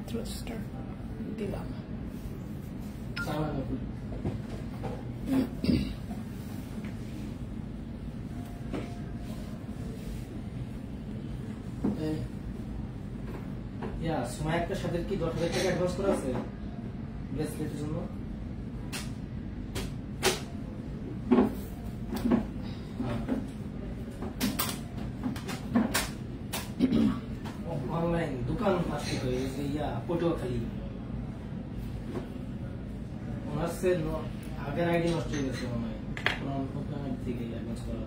থ্রোস্টার দিলাম। সুমাইয়ার সাথে কি 10,000 টাকা অ্যাডভান্স করা আছে ব্রেসলেটের জন্য? অনলাইন দোকান আসছে তো এই যে পটুয়াখালী ওনার সে আগের আইডি নষ্ট হয়ে গেছে মনে হয়, ওনার থেকে অ্যাডভান্স করা।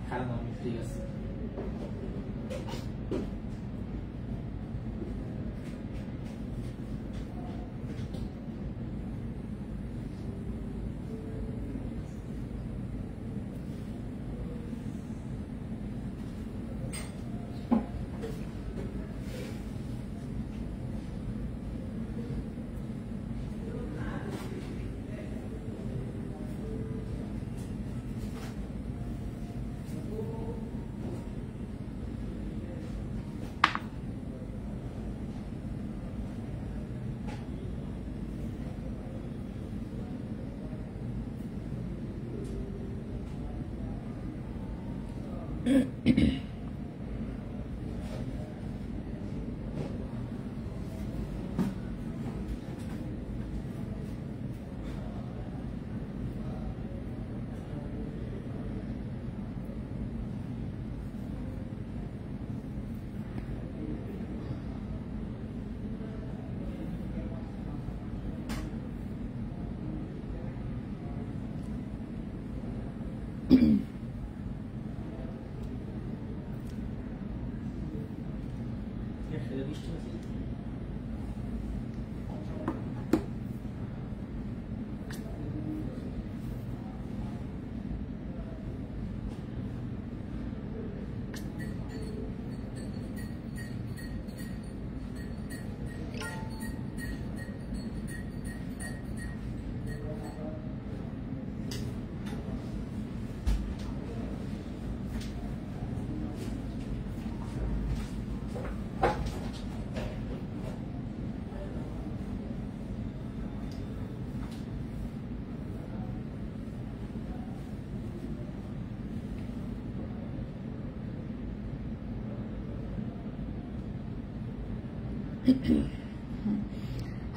খারাপ, ঠিক আছে।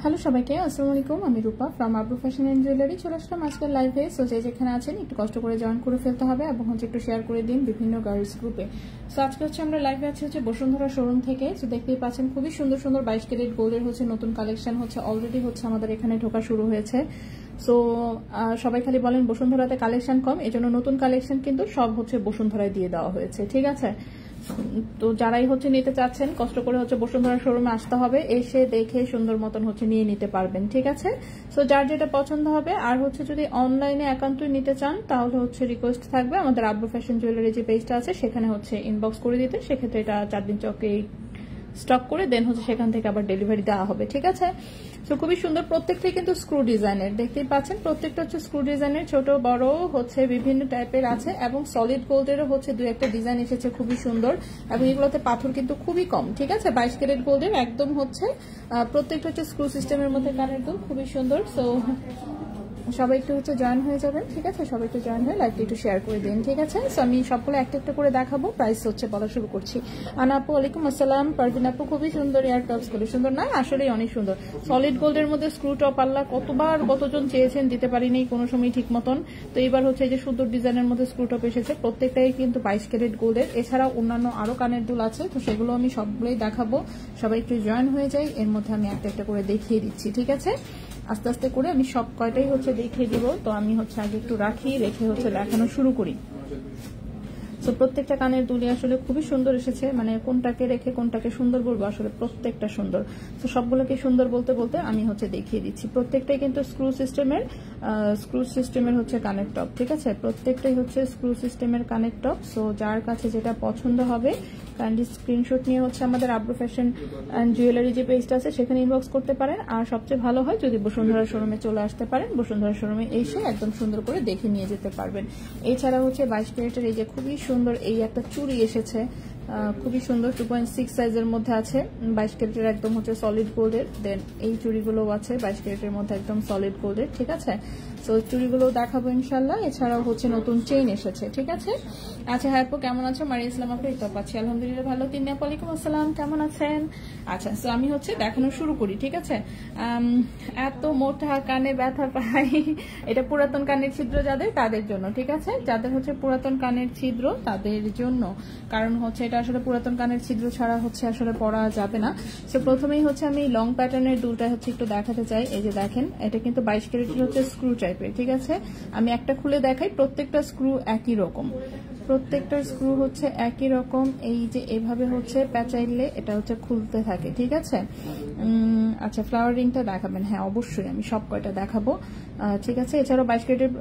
হ্যালো সবাইকে, আসসালামু আলাইকুম। আমি রূপা from Abru fashion and jewellery. চলে আসলাম আজকের লাইভে। সো যে যেখানে আছেন একটু কষ্ট করে জয়েন করে ফেলতে হবে এবং একটু শেয়ার করে দিন বিভিন্ন গার্লস গ্রুপে। সো আজকে আমরা লাইভে আছি বসুন্ধরা শোরুম থেকে। সো দেখতেই পাচ্ছেন খুবই সুন্দর সুন্দর 22 ক্যারেট গোল্ডের নতুন কালেকশন অলরেডি আমাদের এখানে ঢোকা শুরু হয়েছে। সো সবাই খালি বলেন বসুন্ধরাতে কালেকশন কম, এজন্য নতুন কালেকশন কিন্তু সব বসুন্ধরায় দিয়ে দেওয়া হয়েছে, ঠিক আছে। তো যারাই নিতে চাচ্ছেন কষ্ট করে বসুন্ধরা শোরুমে আসতে হবে, এসে দেখে সুন্দর মতন নিয়ে নিতে পারবেন, ঠিক আছে। সো যার যেটা পছন্দ হবে। আর যদি অনলাইনে একান্তই নিতে চান তাহলে রিকোয়েস্ট থাকবে আমাদের আব্রু ফ্যাশন জুয়েলারি যে পেজটা আছে সেখানে ইনবক্স করে দিতে। সেক্ষেত্রে এটা 4 দিন চকে স্টক করে দেন সেখান থেকে আবার ডেলিভারি দেওয়া হবে, ঠিক আছে। তো খুবই সুন্দর, প্রত্যেকটাই কিন্তু স্ক্রু ডিজাইনের, দেখতেই পাচ্ছেন প্রত্যেকটা স্ক্রু ডিজাইনের, ছোট বড় বিভিন্ন টাইপের আছে এবং সলিড গোল্ডেরও 2-একটা ডিজাইন এসেছে খুবই সুন্দর। এবং এগুলোতে পাথর কিন্তু খুবই কম, ঠিক আছে। 22 ক্যারেট গোল্ডের একদম প্রত্যেকটা স্ক্রু সিস্টেমের মধ্যে কানের দুল, খুবই সুন্দর। সো সবাই একটু জয়েন হয়ে যাবেন, ঠিক আছে। সবাই একটু জয়েন হয়ে লাইভটা একটু শেয়ার করে দিন, ঠিক আছে। সো আমি সবগুলো একটা একটা করে দেখাবো। প্রাইস বলা শুরু করছি। আনা আপু ওয়ালাইকুম আসসালাম। পারভিন আপু খুবই সুন্দর, এয়ার টপস গুলো সুন্দর না, আসলেই অনেক সুন্দর। সলিড গোল্ডের মধ্যে স্ক্রু টপ আল্লাহ কতজন চেয়েছেন, দিতে পারিনি কোনো সময় ঠিক মতন। তো এবার এই যে সুন্দর ডিজাইনের মধ্যে স্ক্রু টপ এসেছে, প্রত্যেকটাই কিন্তু 22 ক্যারেট গোল্ডের। এছাড়াও অন্যান্য আরো কানের দুল আছে, তো সেগুলো আমি সবগুলোই দেখাবো। সবাই একটু জয়েন হয়ে যাই, এর মধ্যে আমি একটা একটা করে দেখিয়ে দিচ্ছি, ঠিক আছে। আস্তে আস্তে করে আমি সব কয়টাই দেখিয়ে দিব। তো আমি আগে একটু রেখে দেখানো শুরু করি। তো প্রত্যেকটা কানের দুলি আসলে খুবই সুন্দর এসেছে, মানে কোনটাকে রেখে কোনটাকে সুন্দর বলবো, আসলে প্রত্যেকটা সুন্দর। তো সবগুলোকে সুন্দর বলতে বলতে আমি দেখিয়ে দিচ্ছি। প্রত্যেকটাই কিন্তু স্ক্রু সিস্টেমের কানের টপ, ঠিক আছে। প্রত্যেকটাই স্ক্রু সিস্টেমের কানের টপ। সো যার কাছে যেটা পছন্দ হবে কাইন্ডলি স্ক্রিনশট নিয়ে আমাদের আব্রু ফ্যাশন এন্ড জুয়েলারি যে পেজটা আছে সেখানে ইনবক্স করতে পারেন। আর সবচেয়ে ভালো হয় যদি বসুন্ধরা শোরুমে চলে আসতে পারেন, বসুন্ধরা শোরুমে এসে একদম সুন্দর করে দেখে নিয়ে যেতে পারবেন। এছাড়া 22 ক্যারেটের এই যে খুবই সুন্দর এই একটা চুড়ি এসেছে, খুবই সুন্দর 2.6 সাইজের মধ্যে আছে, 22 ক্যারেটের একদম হচ্ছে সলিড গোল্ডের। দেন এই চুড়িগুলো আছে 22 ক্যারেটের মধ্যে একদম সলিড গোল্ডের, ঠিক আছে। সো চুড়িগুলো দেখাবো ইনশাল্লাহ। এছাড়াও হচ্ছে নতুন চেইন এসেছে, ঠিক আছে। আচ্ছা হ্যাঁ আপু কেমন আছো? মারিয়া ইসলাম আপু, এই তো পাচ্ছি আলহামদুলিল্লাহ ভালো। তিন্নি আপু ওয়ালাইকুম আসসালাম, কেমন আছেন? আচ্ছা সো আমি হচ্ছে দেখানো শুরু করি, ঠিক আছে। এত মোটা কানে ব্যথা পাই, এটা পুরাতন কানের ছিদ্র যাদের তাদের জন্য, ঠিক আছে। যাদের হচ্ছে পুরাতন কানের ছিদ্র তাদের জন্য, কারণ হচ্ছে এটা আসলে পুরাতন কানের ছিদ্র ছাড়া হচ্ছে আসলে পরা যাবে না। সো প্রথমেই হচ্ছে আমি লং প্যাটার্নের দুলটা হচ্ছে একটু দেখাতে চাই। এই যে দেখেন এটা কিন্তু 22 ক্যারেটের হচ্ছে স্ক্রু টাইপের, ঠিক আছে। আমি একটা খুলে দেখাই, প্রত্যেকটা স্ক্রু একই রকম, প্রত্যেকটা স্ক্রু হচ্ছে একই রকম। এই যে এভাবে হচ্ছে প্যাচাইলে এটা হচ্ছে খুলতে থাকে, ঠিক আছে। আচ্ছা ফ্লাওয়ারিংটা দেখাবেন? হ্যাঁ অবশ্যই আমি সব কয়টা দেখাবো, ঠিক আছে। এছাড়াও 22 ক্যারেটের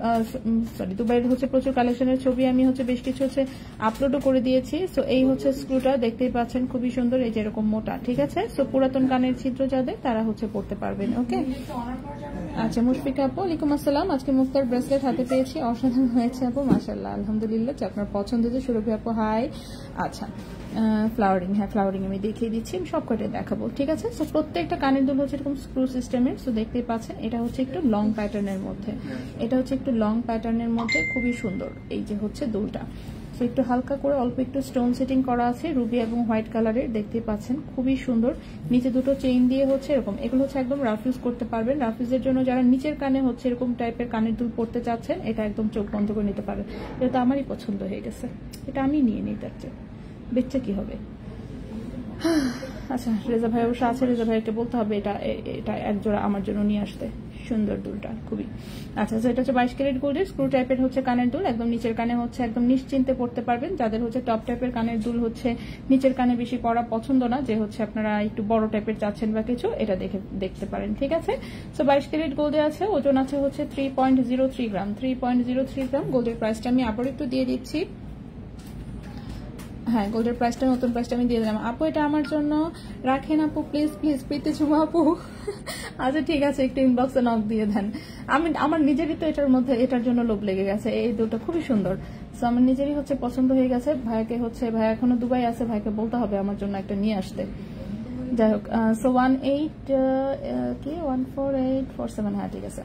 দুবাইয়ের হচ্ছে প্রচুর কালেকশনের ছবি আমি হচ্ছে বেশ কিছু হচ্ছে আপলোডও করে দিয়েছি। সো এই হচ্ছে স্ক্রুটা দেখতেই পাচ্ছেন, খুবই সুন্দর, এই যে এরকম মোটা, ঠিক আছে। সো পুরাতন কানের ছিদ্র যাদের তারা হচ্ছে পড়তে পারবেন, ওকে। আচ্ছা মুশফিকা আপু ওয়ালাইকুম আসসালাম, আজকে মুক্তার ব্রেসলেট হাতে পেয়েছি, অসাধারণ হয়েছে আপু, মাশাআল্লাহ আলহামদুলিল্লাহ। আপনার পছন্দ যে সুরভি আপু হাই। আচ্ছা ফ্লাওয়ারিং, হ্যাঁ ফ্লাওয়ারিং আমি দেখিয়ে দিচ্ছি, আমি সব কয়টা দেখাবো, ঠিক আছে। সো প্রত্যেকটা কানের দুল হচ্ছে এরকম স্ক্রু সিস্টেমের। সো দেখতেই পাচ্ছেন এটা হচ্ছে একটু লং প্যাটার্নের মধ্যে, এটা হচ্ছে একটু লং প্যাটার্নের মধ্যে, খুবই সুন্দর। এই যে হচ্ছে দুলটা, সো একটু হালকা করে অল্প একটু স্টোন সেটিং করা আছে, রুবি এবং হোয়াইট কালারের, দেখতে পাচ্ছেন খুবই সুন্দর। নিচে দুটো চেইন দিয়ে হচ্ছে এরকম, এগুলো হচ্ছে একদম রাফ ইউজ করতে পারবেন। রাফ ইউজের জন্য যারা নিচের কানে হচ্ছে এরকম টাইপের কানের দুল পড়তে চাচ্ছেন, এটা একদম চোখ বন্ধ করে নিতে পারেন। এটা তো আমারই পছন্দ হয়ে গেছে, এটা আমি নিয়ে নিই, তার চেয়ে বেচা কি হবে। আচ্ছা রেজা ভাই অবশ্য আছে, রেজা ভাইকে বলতে হবে এটা এটা এক জোড়া আমার জন্য নিয়ে আসতে, সুন্দর দুলটা খুবই। আচ্ছা এটা হচ্ছে 22 ক্যারেট গোল্ডের স্ক্রু টাইপের হচ্ছে কানের দুল, একদম নিচের কানে হচ্ছে একদম নিশ্চিন্তে পড়তে পারবেন। যাদের হচ্ছে টপ টাইপের কানের দুল হচ্ছে নিচের কানে বেশি পরা পছন্দ না, যে হচ্ছে আপনারা একটু বড় টাইপের চাচ্ছেন বা কিছু, এটা দেখতে পারেন, ঠিক আছে। সো 22 ক্যারেট গোল্ডে আছে, ওজন আছে হচ্ছে 3.03 গ্রাম, 3.03 গ্রাম। গোল্ডের প্রাইসটা আমি আবার একটু দিয়ে দিচ্ছি, হ্যাঁ গোল্ডের প্রাইসটা নতুন প্রাইসটা আমি দিয়ে দিলাম। আপু এটা আমার জন্য রাখেন আপু প্লিজ প্লিজ, প্রীতি ঝুমা আপু। আচ্ছা ঠিক আছে, একটু ইনবক্সে নক দিয়ে দেন। আমার নিজেরই তো এটার মধ্যে এটার জন্য লোভ লেগে গেছে, এই দুটো খুবই সুন্দর। সো আমার নিজেরই হচ্ছে পছন্দ হয়ে গেছে। ভাইকে হচ্ছে, ভাই এখনো দুবাই আছে, ভাইকে বলতে হবে আমার জন্য একটা নিয়ে আসতে। যাই হোক সো 14847, হ্যাঁ ঠিক আছে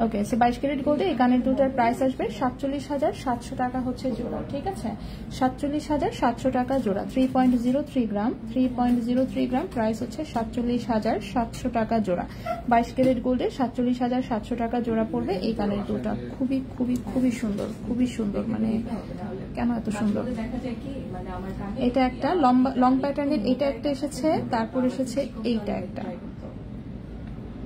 ওকে। সো 22 ক্যারেট গোল্ডে এই কানের দুটার প্রাইস আসবে 47,700 টাকা হচ্ছে জোড়া, ঠিক আছে। 47,700 টাকা জোড়া, 3.03 গ্রাম, 3.03 গ্রাম, প্রাইস হচ্ছে 47,700 টাকা জোড়া। 22 ক্যারেট গোল্ডে 47,700 টাকা জোড়া পড়বে এই কানের দুটা, খুবই খুবই খুবই সুন্দর, খুবই সুন্দর। মানে কেন এত সুন্দর, এটা একটা লং প্যাটার্নের, এটা একটা এসেছে, তারপর এসেছে এইটা একটা,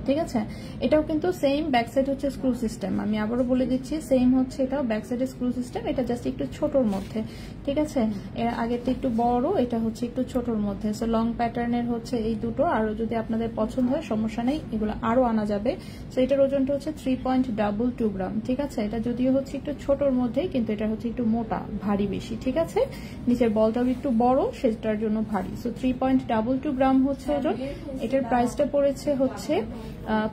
ঠিক আছে। এটাও কিন্তু সেম ব্যাক সাইড হচ্ছে স্ক্রু সিস্টেম, আমি আবারও বলে দিচ্ছি সেম হচ্ছে, এটাও ব্যাক সাইডে স্ক্রু সিস্টেম, এটা জাস্ট একটু ছোটর মধ্যে, ঠিক আছে। এর আগেরটা একটু বড়, এটা হচ্ছে একটু ছোটর মধ্যে। সো লং প্যাটার্নের হচ্ছে এই দুটো, আরো যদি আপনাদের পছন্দ হয় সমস্যা নেই, এগুলো আরো আনা যাবে। সো এটার ওজনটা হচ্ছে 3.22 গ্রাম, ঠিক আছে। এটা যদিও হচ্ছে একটু ছোটর মধ্যেই, কিন্তু এটা হচ্ছে একটু মোটা, ভারী বেশি, ঠিক আছে। নিচের বলটাও একটু বড়, সেটার জন্য ভারী। সো 3.22 গ্রাম হচ্ছে ওজন। এটার প্রাইসটা পড়েছে হচ্ছে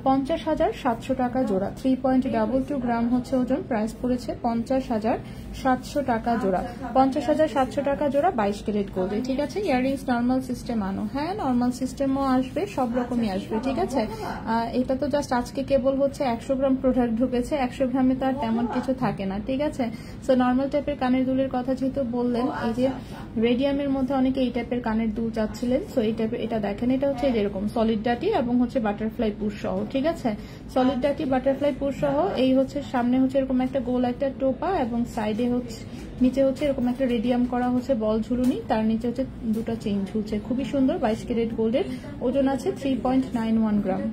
50,700 টাকা জোড়া, 3.22 গ্রাম হচ্ছে ওজন, প্রাইস পড়েছে 50,700 টাকা জোড়া, 50,700 টাকা জোড়া 22 ক্যারেট গোল্ডে, ঠিক আছে। ইয়াররিংস নর্মাল সিস্টেম আনো, হ্যাঁ নর্মাল সিস্টেমও আসবে, সব রকমই আসবে, ঠিক আছে। এটা তো জাস্ট আজকে কেবল হচ্ছে 100 গ্রাম প্রোডাক্ট ঢুকেছে, 100 গ্রামে তো আর তেমন কিছু থাকে না, ঠিক আছে। সো নর্মাল টাইপের কানের দুলের কথা যেহেতু বললেন, এই যে রেডিয়ামের মধ্যে অনেকে এই টাইপের কানের দুল চাচ্ছিলেন, সো এই টাইপের, এটা দেখেন, এটা হচ্ছে যেরকম সলিড ডাটি এবং হচ্ছে বাটারফ্লাই পুশ সহ, ঠিক আছে। সলিড ডাটি বাটারফ্লাই পুশ সহ, এই হচ্ছে সামনে হচ্ছে এরকম একটা গোল একটা টোপা, এবং সাইডে হচ্ছে নিচে হচ্ছে এরকম একটা রেডিয়াম করা হচ্ছে বল ঝুলুনি, তার নিচে হচ্ছে দুটো চেইন ঝুলছে, খুবই সুন্দর। 22 ক্যারেট গোল্ডের, ওজন আছে 3.91 গ্রাম,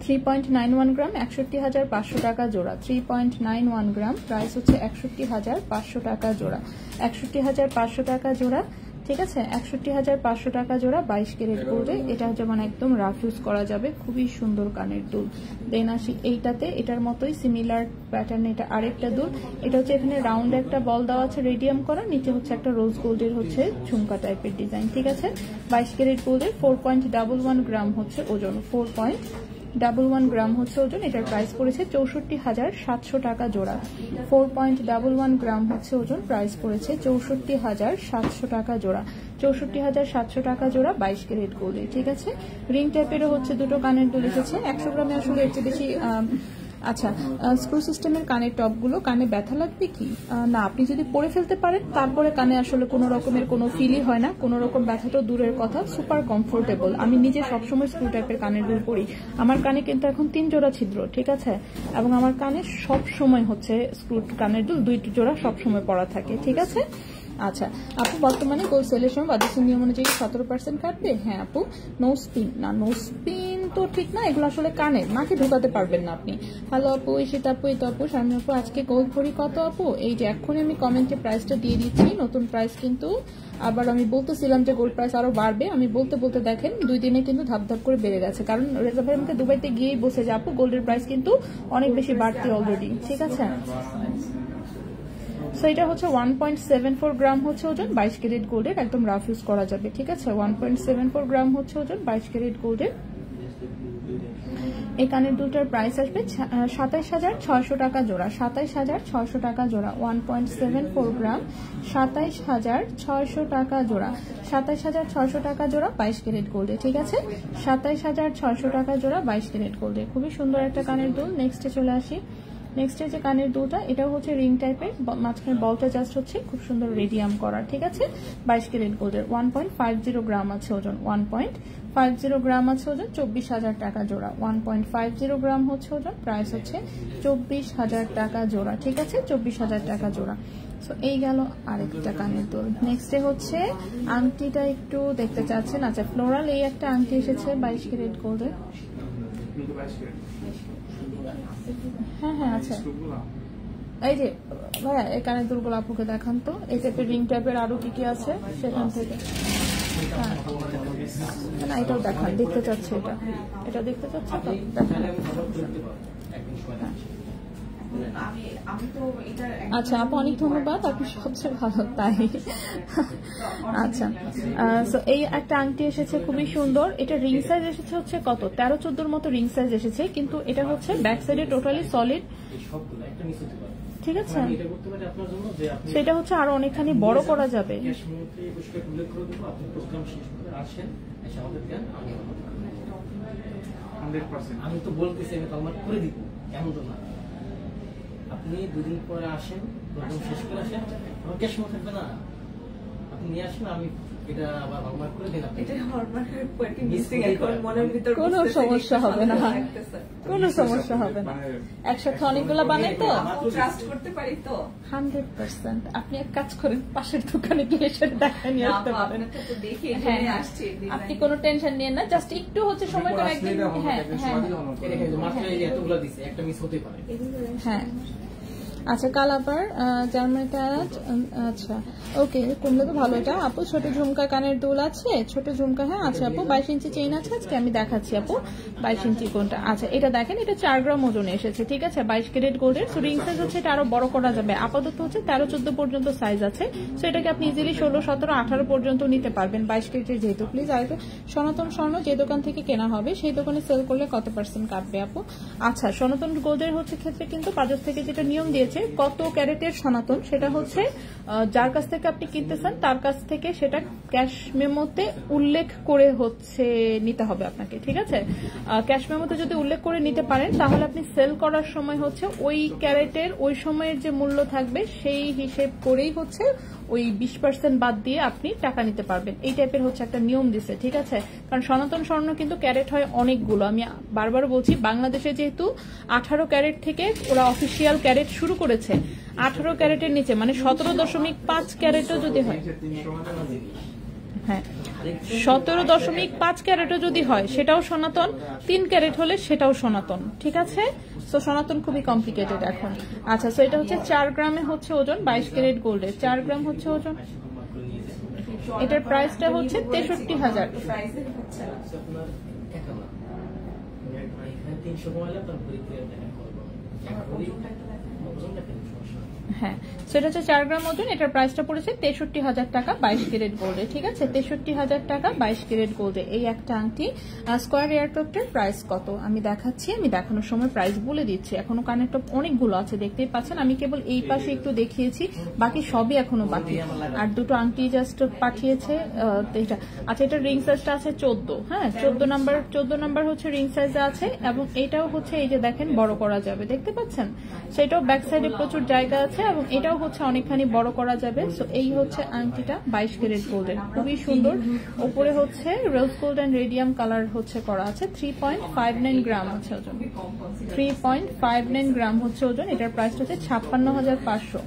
3.91 গ্রাম, 61,500 টাকা জোড়া, 3.91 গ্রাম, প্রাইস হচ্ছে 61,500 টাকা জোড়া, 61,500 টাকা জোড়া, ঠিক আছে। 61,500 টাকা জোড়া 22 ক্যারেট গোল্ডে, এটা যেমন একদম রাফ ইউজ করা যাবে, খুবই সুন্দর কানের দুল। দেন আসি এইটাতে, এটার মতোই সিমিলার প্যাটার্ন, এটা আরেকটা দুল, এটা হচ্ছে এখানে রাউন্ড একটা বল দেওয়া আছে রেডিয়াম করা, নিচে হচ্ছে একটা রোজ গোল্ডের হচ্ছে ঝুমকা টাইপের ডিজাইন, ঠিক আছে। 22 ক্যারেট গোল্ডের 4.11 গ্রাম হচ্ছে ওজন, 4.11 4.11 গ্রাম হচ্ছে ওজন, এটার প্রাইস পড়েছে 64,700 টাকা জোড়া। 4.11 গ্রাম হচ্ছে ওজন, প্রাইস পড়েছে 64,700 টাকা জোড়া। 64,700 টাকা জোড়া 22 ক্যারেট গোল্ডে। ঠিক আছে, রিং টাইপেরও হচ্ছে দুটো কানের দুল এসেছে। 100 গ্রামে আসলে এর চেয়ে বেশি। আচ্ছা, স্ক্রু সিস্টেমের কানের টপগুলো কানে ব্যথা লাগবে কি না, আপনি যদি পরে ফেলতে পারেন তারপরে কানে আসলে কোনো রকমের কোনো ফিলই হয় না, কোনো রকম ব্যথা তো দূরের কথা, সুপার কমফোর্টেবল। আমি নিজে সবসময় স্ক্রু টাইপের কানের দুল পরি, আমার কানে কিন্তু এখন 3 জোড়া ছিদ্র। ঠিক আছে, এবং আমার কানে সব সময় হচ্ছে স্ক্রু কানের দুল 2 জোড়া সব সময় পরা থাকে। ঠিক আছে, আচ্ছা আপু বর্তমানে গোল্ড সেলের সময় বাজেটের নিয়ম অনুযায়ী 17% কাটবে? হ্যাঁ আপু, নো স্পিন না, নো স্পিন তো ঠিক না, এগুলো আসলে কানে নাকে ঢোকাতে পারবেন না আপনি। হ্যালো আপু, ঈশিতা আপু, এই তো আপু শারমিন আপু, আজকে গোল্ড ভরি কত আপু? এই যে এখনই আমি কমেন্টে প্রাইসটা দিয়ে দিচ্ছি, নতুন প্রাইস কিন্তু। আবার আমি বলতেছিলাম যে গোল্ড প্রাইস আরো বাড়বে, আমি বলতে বলতে দেখেন 2 দিনে কিন্তু ধাপ ধাপ করে বেড়ে গেছে, কারণ রেজা ভাই আমাকে দুবাইতে গিয়েই বসে যে আপু গোল্ডের প্রাইস কিন্তু অনেক বেশি বাড়তি অলরেডি। ঠিক আছে, সো এটা হচ্ছে 1.74 গ্রাম হচ্ছে ওজন, 22 ক্যারেট গোল্ডের, একদম রাফ ইউজ করা যাবে। ঠিক আছে, 1.74 গ্রাম হচ্ছে ওজন, 22 ক্যারেট গোল্ডের। এই কানের দুলটার প্রাইস আসবে 27,600 টাকা জোড়া। 27,600 টাকা জোড়া, 1.74 গ্রাম, 27,600 টাকা জোড়া। 27,600 টাকা জোড়া 22 ক্যারেট গোল্ডে। ঠিক আছে, 27,600 টাকা জোড়া 22 ক্যারেট গোল্ডে। খুবই সুন্দর একটা কানের দুল। নেক্সটে চলে আসি। নেক্সটে যে কানের দুলটা, এটাও হচ্ছে রিং টাইপের, মাঝখানে বলটা জাস্ট হচ্ছে খুব সুন্দর রেডিয়াম করা। ঠিক আছে, 22 ক্যারেট গোল্ডের, 1.50 গ্রাম আছে ওজন, 1.50 গ্রাম আছে ওজন, 24,000 টাকা জোড়া। 1.50 গ্রাম হচ্ছে ওজন, প্রাইস হচ্ছে 24,000 টাকা জোড়া। ঠিক আছে, 24,000 টাকা জোড়া। সো এই গেল আরেকটা কানের দুল। নেক্সটে হচ্ছে আংটিটা একটু দেখতে চাচ্ছেন। আচ্ছা, ফ্লোরাল এই একটা আংটি এসেছে 22 ক্যারেট গোল্ডের। হ্যাঁ হ্যাঁ, আচ্ছা এই যে ভাইয়া এই কানের দুলগুলো আপুকে দেখান তো, এই টাইপের রিং টাইপের আরো কি কি আছে সেখান থেকে। হ্যাঁ না, এটাও দেখান, দেখতে চাচ্ছে, এটা দেখতে চাচ্ছে তো দেখান। আচ্ছা আপু, অনেক ধন্যবাদ, আপনি সবচেয়ে ভালো তাই। আচ্ছা, এই একটা আংটি এসেছে খুবই সুন্দর। এটা রিং সাইজ এসেছে হচ্ছে কত, 13-14 মতো রিং সাইজ এসেছে, কিন্তু এটা হচ্ছে ব্যাক সাইডে টোটালি সলিড। ঠিক আছে, সেটা হচ্ছে আরো অনেকখানি বড় করা যাবে। আমি তো বলতেছি আমি কলমাট করে দিব, এমন তো না। আপনি 2 দিন পরে আসেন, প্রোগ্রাম শেষ করে আসেন, আমার ক্যাশ মো থাকবে না, আপনি নিয়ে আসেন, আমি এটা আবার হলমার্ক করে দিলাম। এটা হলমার্কের পয়েন্ট মিসিং, এখন মনের ভিতর কোনো সমস্যা হবে না, কোনো সমস্যা হবে না। একসাথে অনেকগুলো বানাই তো ট্রাস্ট করতে পারি তো 100%। আপনি এক কাজ করেন, পাশের দোকানে গিয়ে সেটা দেখা নিয়ে আসতে পারেন। হ্যাঁ, আপনি কোনো টেনশন নিয়েন না, জাস্ট একটু হচ্ছে সময়টা একদিন। হ্যাঁ হ্যাঁ মাত্র এই যে এতগুলো দিছে, একটা মিস হতে পারে। হ্যাঁ আচ্ছা, কালাপার জার্মান ক্যারাট। আচ্ছা ওকে, কমলে তো ভালো। এটা আপু ছোট ঝুমকা কানের দুল আছে, ছোট ঝুমকা। হ্যাঁ আছে আপু, 22 ইঞ্চি চেইন আছে, আজকে আমি দেখাচ্ছি আপু 22 ইঞ্চি কোনটা। আচ্ছা এটা দেখেন, এটা 4 গ্রাম ওজনে এসেছে। ঠিক আছে, 22 ক্যারেট গোল্ডের। সো রিং সাইজ হচ্ছে এটা আরো বড় করা যাবে, আপাতত হচ্ছে 13-14 পর্যন্ত সাইজ আছে। সো এটাকে আপনি ইজিলি 16, 17, 18 পর্যন্ত নিতে পারবেন 22 ক্যারেটের যেহেতু। প্লিজ আরেকটু, সনাতন স্বর্ণ যে দোকান থেকে কেনা হবে সেই দোকানে সেল করলে কত % কাটবে আপু? আচ্ছা, সনাতন গোল্ডের হচ্ছে ক্ষেত্রে কিন্তু বাজার থেকে যেটা নিয়ম দিয়েছে, কত ক্যারেটের সনাতন সেটা হচ্ছে যার কাছ থেকে আপনি কিনতেছেন তার কাছ থেকে সেটা ক্যাশ মেমোতে উল্লেখ করে হচ্ছে নিতে হবে আপনাকে। ঠিক আছে, ক্যাশ মেমোতে যদি উল্লেখ করে নিতে পারেন তাহলে আপনি সেল করার সময় হচ্ছে ওই ক্যারেটের ওই সময়ের যে মূল্য থাকবে সেই হিসেব করেই হচ্ছে ওই 20% বাদ দিয়ে আপনি টাকা নিতে পারবেন। এই টাইপের হচ্ছে একটা নিয়ম দিছে। ঠিক আছে, কারণ সনাতন স্বর্ণ কিন্তু ক্যারেট হয় অনেকগুলো। আমি বারবার বলছি, বাংলাদেশে যেহেতু 18 ক্যারেট থেকে ওরা অফিসিয়াল ক্যারেট শুরু করেছে, 18 ক্যারেটের নিচে মানে 17.5 ক্যারেটও যদি হয়, হ্যাঁ 17.5 ক্যারেটও যদি হয় সেটাও সনাতন, 3 ক্যারেট হলে সেটাও সনাতন। ঠিক আছে, সো সনাতন খুবই কমপ্লিকেটেড এখন। আচ্ছা, সো এটা হচ্ছে 4 গ্রামে হচ্ছে ওজন, 22 ক্যারেট গোল্ডে 4 গ্রাম হচ্ছে ওজন। এটার প্রাইসটা হচ্ছে 63,000। হ্যাঁ, সেটা হচ্ছে 4 গ্রাম ওজন। এটার প্রাইসটা পড়েছে 63,000 টাকা 22 ক্যারেট গোল্ডে। ঠিক আছে, 63,000 টাকা 22 ক্যারেট গোল্ডে এই একটা আংটি। স্কোয়ার এয়ারটপটার প্রাইস কত আমি দেখাচ্ছি, আমি দেখানোর সময় প্রাইস বলে দিচ্ছি। এখনো কানের টপ অনেকগুলো আছে, দেখতেই পাচ্ছেন। আমি কেবল এই পাশে একটু দেখিয়েছি, বাকি সবই এখনো বাকি। আর দুটো আংটি জাস্ট পাঠিয়েছে এটা। আচ্ছা, এটা রিং সাইজটা আছে 14। হ্যাঁ, 14 নাম্বার হচ্ছে রিং সাইজে আছে, এবং এটাও হচ্ছে এই যে দেখেন বড় করা যাবে, দেখতে পাচ্ছেন। সেটাও ব্যাক সাইডে প্রচুর জায়গা আছে, এবং এটাও হচ্ছে অনেকখানি বড় করা যাবে। সো এই হচ্ছে আংটিটা 22 ক্যারেট গোল্ডের, খুবই সুন্দর। উপরে হচ্ছে rose gold and radium colour হচ্ছে করা আছে। 3.59 গ্রাম হচ্ছে ওজন, 3.59 গ্রাম হচ্ছে ওজন। এটার প্রাইস হচ্ছে 56,500।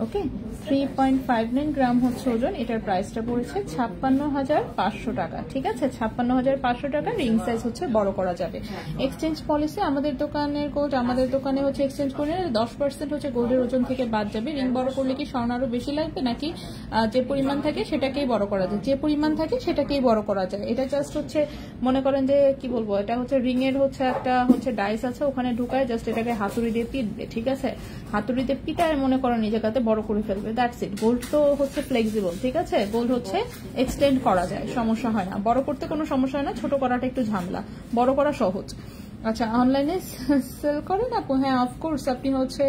ওকে, 3.59 গ্রাম হচ্ছে ওজন। এটার প্রাইসটা পড়েছে 56,500 টাকা। ঠিক আছে, 56,500 টাকা। রিং সাইজ হচ্ছে বড় করা যাবে। এক্সচেঞ্জ পলিসি আমাদের দোকানের গোল্ড, আমাদের দোকানে হচ্ছে এক্সচেঞ্জ করে 10% হচ্ছে গোল্ডের ওজন থেকে বাদ যাবে। রিং বড় করলে কি স্বর্ণ আরো বেশি লাগবে, নাকি যে পরিমাণ থাকে সেটাকেই বড় করা যায়? যে পরিমাণ থাকে সেটাকেই বড় করা যায়। এটা জাস্ট হচ্ছে মনে করেন যে কি বলবো, এটা হচ্ছে রিং এর হচ্ছে একটা হচ্ছে ডাইস আছে, ওখানে ঢুকায় জাস্ট এটাকে হাতুড়ি দিয়ে পিটবে। ঠিক আছে, হাতুড়ি দিয়ে পিটায় মনে করেন এই জায়গাতে বড় করে ফেলবে, দ্যাটস ইট। গোল্ড তো হচ্ছে ফ্লেক্সিবল, ঠিক আছে। গোল্ড হচ্ছে এক্সটেন্ড করা যায়, সমস্যা হয় না। বড় করতে কোনো সমস্যা হয় না, ছোট করাটা একটু ঝামেলা, বড় করা সহজ। আচ্ছা, অনলাইনে সেল করেন আপু? হ্যাঁ, অফকোর্স। আপনি হচ্ছে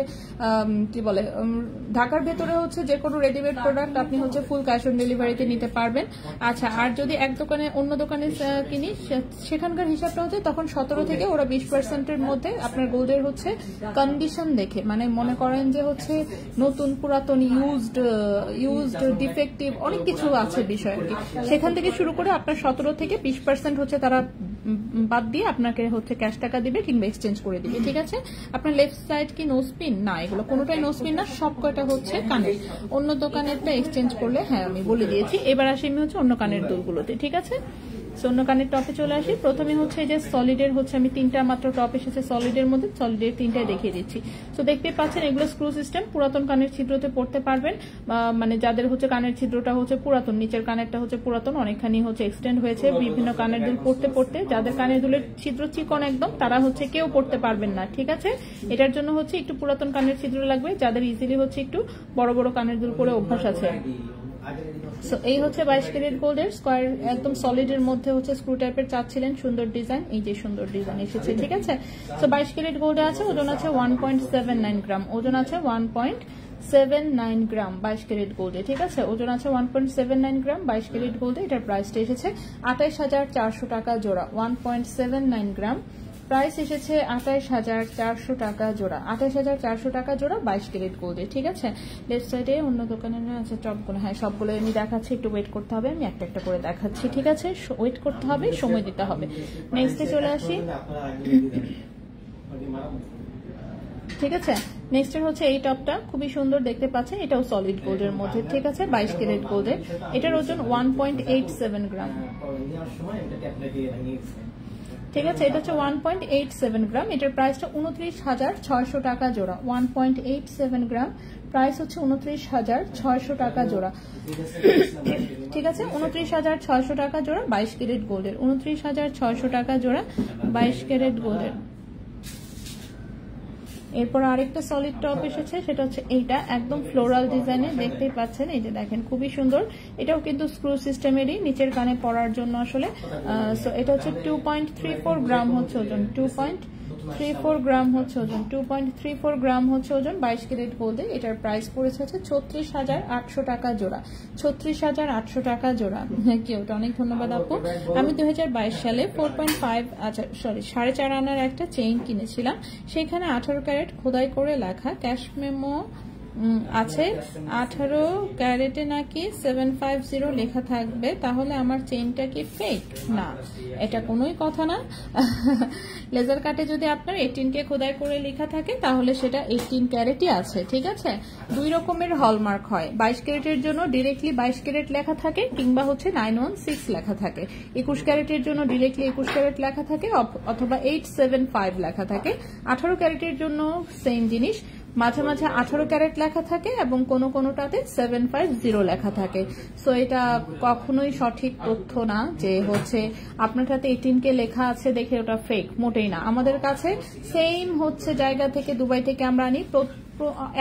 কি বলে ঢাকার ভেতরে হচ্ছে যে কোনো রেডিমেড প্রোডাক্ট আপনি হচ্ছে ফুল ক্যাশ অন ডেলিভারিতে নিতে পারবেন। আচ্ছা, আর যদি এক দোকানে অন্য দোকানে কিনি সেখানকার হিসাবটা হচ্ছে তখন 17 থেকে ওরা 20%-এর মধ্যে আপনার গোল্ডের হচ্ছে কন্ডিশন দেখে, মানে মনে করেন যে হচ্ছে নতুন পুরাতন ইউজড ডিফেক্টিভ অনেক কিছু আছে বিষয় আর কি। সেখান থেকে শুরু করে আপনার 17 থেকে 20% হচ্ছে তারা বাদ দিয়ে আপনাকে হচ্ছে ক্যাশ টাকা দিবে কিংবা এক্সচেঞ্জ করে দিবে। ঠিক আছে, আপনার লেফট সাইড কি নো স্পিন? না, এগুলো কোনোটাই নো স্পিন না, সব কয়টা হচ্ছে কানের। অন্য দোকানেরটা এক্সচেঞ্জ করলে হ্যাঁ আমি বলে দিয়েছি। এবার আসি আমি হচ্ছে অন্য কানের দুলগুলোতে। ঠিক আছে, অন্য কানের টপে চলে আসি। প্রথমে হচ্ছে এই যে সলিডের হচ্ছে আমি 3টা মাত্র টপ এসেছে সলিডের মধ্যে, সলিডের 3টাই দেখিয়ে দিচ্ছি। তো দেখতে পাচ্ছেন এগুলো স্ক্রু সিস্টেম, পুরাতন কানের ছিদ্রতে পড়তে পারবেন। মানে যাদের হচ্ছে কানের ছিদ্রটা হচ্ছে পুরাতন, নিচের কানেরটা হচ্ছে পুরাতন, অনেকখানি হচ্ছে এক্সটেন্ড হয়েছে বিভিন্ন কানের দুল পড়তে পড়তে, যাদের কানের দুলের ছিদ্র চিকন একদম, তারা হচ্ছে কেউ পড়তে পারবেন না। ঠিক আছে, এটার জন্য হচ্ছে একটু পুরাতন কানের ছিদ্র লাগবে, যাদের ইজিলি হচ্ছে একটু বড় বড় কানের দুল পরে অভ্যাস আছে। সো এই হচ্ছে 22 ক্যারেট গোল্ডের স্কোয়ার একদম সলিডের মধ্যে হচ্ছে স্ক্রু টাইপের চাচ্ছিলেন, সুন্দর ডিজাইন, এই যে সুন্দর ডিজাইন এসেছে। ঠিক আছে, সো 22 ক্যারেট গোল্ডে আছে, ওজন আছে 1.79 গ্রাম, ওজন আছে 1.79 গ্রাম 22 ক্যারেট গোল্ডে। ঠিক আছে, ওজন আছে 1.79 গ্রাম 22 ক্যারেট গোল্ডে। এটার প্রাইসটা এসেছে 28,400 টাকা জোড়া। 1.79 গ্রাম প্রাইস এসেছে 28,400 টাকা জোড়া। 28,400 টাকা জোড়া 22 ক্যারেট গোল্ডে। ঠিক আছে, লেফট সাইডে অন্য দোকানের আছে টপগুলো, হ্যাঁ সবগুলো আমি দেখাচ্ছি, একটু ওয়েট করতে হবে, আমি একটা একটা করে দেখাচ্ছি। ঠিক আছে, ওয়েট করতে হবে, সময় দিতে হবে। নেক্সটে চলে আসি। ঠিক আছে, নেক্সট হচ্ছে এই টপটা খুবই সুন্দর দেখতে পাচ্ছেন, এটাও সলিড গোল্ডের মধ্যে। ঠিক আছে, 22 ক্যারেট গোল্ডের। এটার ওজন 1.87 গ্রাম। ঠিক আছে, এটা হচ্ছে 1.87 গ্রাম। এটার প্রাইসটা 29,600 টাকা জোড়া। 1.87 গ্রাম প্রাইস হচ্ছে 29,600 টাকা জোড়া। ঠিক আছে, 29,600 টাকা জোড়া 22 ক্যারেট গোল্ডের। 29,600 টাকা জোড়া 22 ক্যারেট গোল্ডের। এরপর আরেকটা সলিড টপ এসেছে, সেটা হচ্ছে এইটা একদম ফ্লোরাল ডিজাইনের, দেখতেই পাচ্ছেন, এই যে দেখেন খুবই সুন্দর। এটাও কিন্তু স্ক্রু সিস্টেমেরই, নিচের কানে পরার জন্য আসলে। সো এটা হচ্ছে 2.34 গ্রাম হচ্ছে ওজন, 2.34 গ্রাম হচ্ছে ওজন, 2.34 গ্রাম হচ্ছে ওজন 22 ক্যারেট গোল্ডে। এটার প্রাইস পড়েছে হচ্ছে 36,800 টাকা জোড়া। 36,800 টাকা জোড়া। কি ওটা, অনেক ধন্যবাদ আপু। আমি 2022 সালে 4.5 আচ্ছা সরি 4.5 আনার একটা চেইন কিনেছিলাম, সেখানে 18 ক্যারেট খোদাই করে লেখা ক্যাশ মেমো আছে, 18 ক্যারেটে নাকি 750 লেখা থাকবে, তাহলে আমার চেইনটা কি ফেক? না, এটা কোনোই কথা না। লেজার কাটে যদি আপনার 18K খোদাই করে লেখা থাকে তাহলে সেটা 18 ক্যারেটই আছে। ঠিক আছে, দুই রকমের হলমার্ক হয়। 22 ক্যারেটের জন্য ডিরেক্টলি 22 ক্যারেট লেখা থাকে, কিংবা হচ্ছে 916 লেখা থাকে। 21 ক্যারেটের জন্য ডিরেক্টলি 21 ক্যারেট লেখা থাকে, অথবা 875 লেখা থাকে। 18 ক্যারেটের জন্য সেম জিনিস, মাঝে মাঝে 18 ক্যারেট লেখা থাকে এবং কোনোটাতে 750 লেখা থাকে। সো এটা কখনোই সঠিক তথ্য না যে হচ্ছে আপনারটাতে 18K লেখা আছে দেখে ওটা ফেক, মোটেই না। আমাদের কাছে সেম হচ্ছে জায়গা থেকে, দুবাই থেকে আমরা আনি,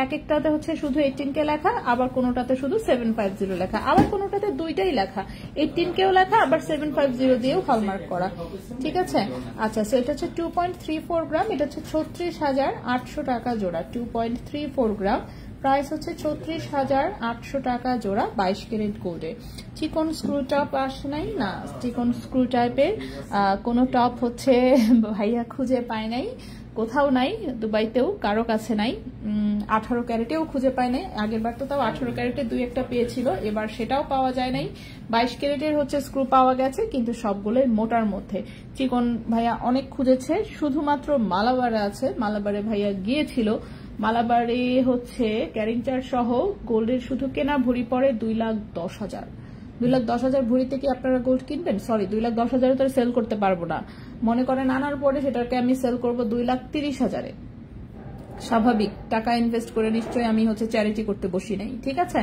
এক একটাতে হচ্ছে শুধু 18K লেখা, আবার কোনোটাতে শুধু 750 লেখা, আবার কোনোটাতে দুইটাই লেখা, 18Kও লেখা আবার 750 দিয়েও হলমার্ক করা, ঠিক আছে। আচ্ছা, সো এটা হচ্ছে 2.34 গ্রাম, এটা হচ্ছে 36,800 টাকা জোড়া। 2.34 গ্রাম, প্রাইস হচ্ছে 36,800 টাকা জোড়া, 22 ক্যারেট গোল্ডে। চিকন স্ক্রু টপ আসে নাই না, চিকন স্ক্রু টাইপের কোনো টপ হচ্ছে ভাইয়া খুঁজে পায় নাই, কোথাও নাই, দুবাইতেও কারো কাছে নাই। 18 ক্যারেটেও খুঁজে পায় নাই, আগের বার তো তাও 18 ক্যারেটে দুই একটা পেয়েছিল, এবার সেটাও পাওয়া যায় নাই। 22 ক্যারেটের হচ্ছে স্ক্রু পাওয়া গেছে, কিন্তু সবগুলোই মোটার মধ্যে। চিকন ভাইয়া অনেক খুঁজেছে, শুধুমাত্র মালাবারে আছে, মালাবারে ভাইয়া গিয়েছিল, মালাবারে হচ্ছে ক্যারিং চার্জ সহ গোল্ডের শুধু কেনা ভরি পড়ে 2,10,000। 2,10,000 ভরিতে কি আপনারা গোল্ড কিনবেন? সরি, 2,10,000 তো সেল করতে পারবো না। মনে করেন আনার পরে সেটাকে আমি সেল করবো 2,30,000-এ। স্বাভাবিক, টাকা ইনভেস্ট করে নিশ্চয়ই আমি হচ্ছে চ্যারিটি করতে বসি নাই, ঠিক আছে।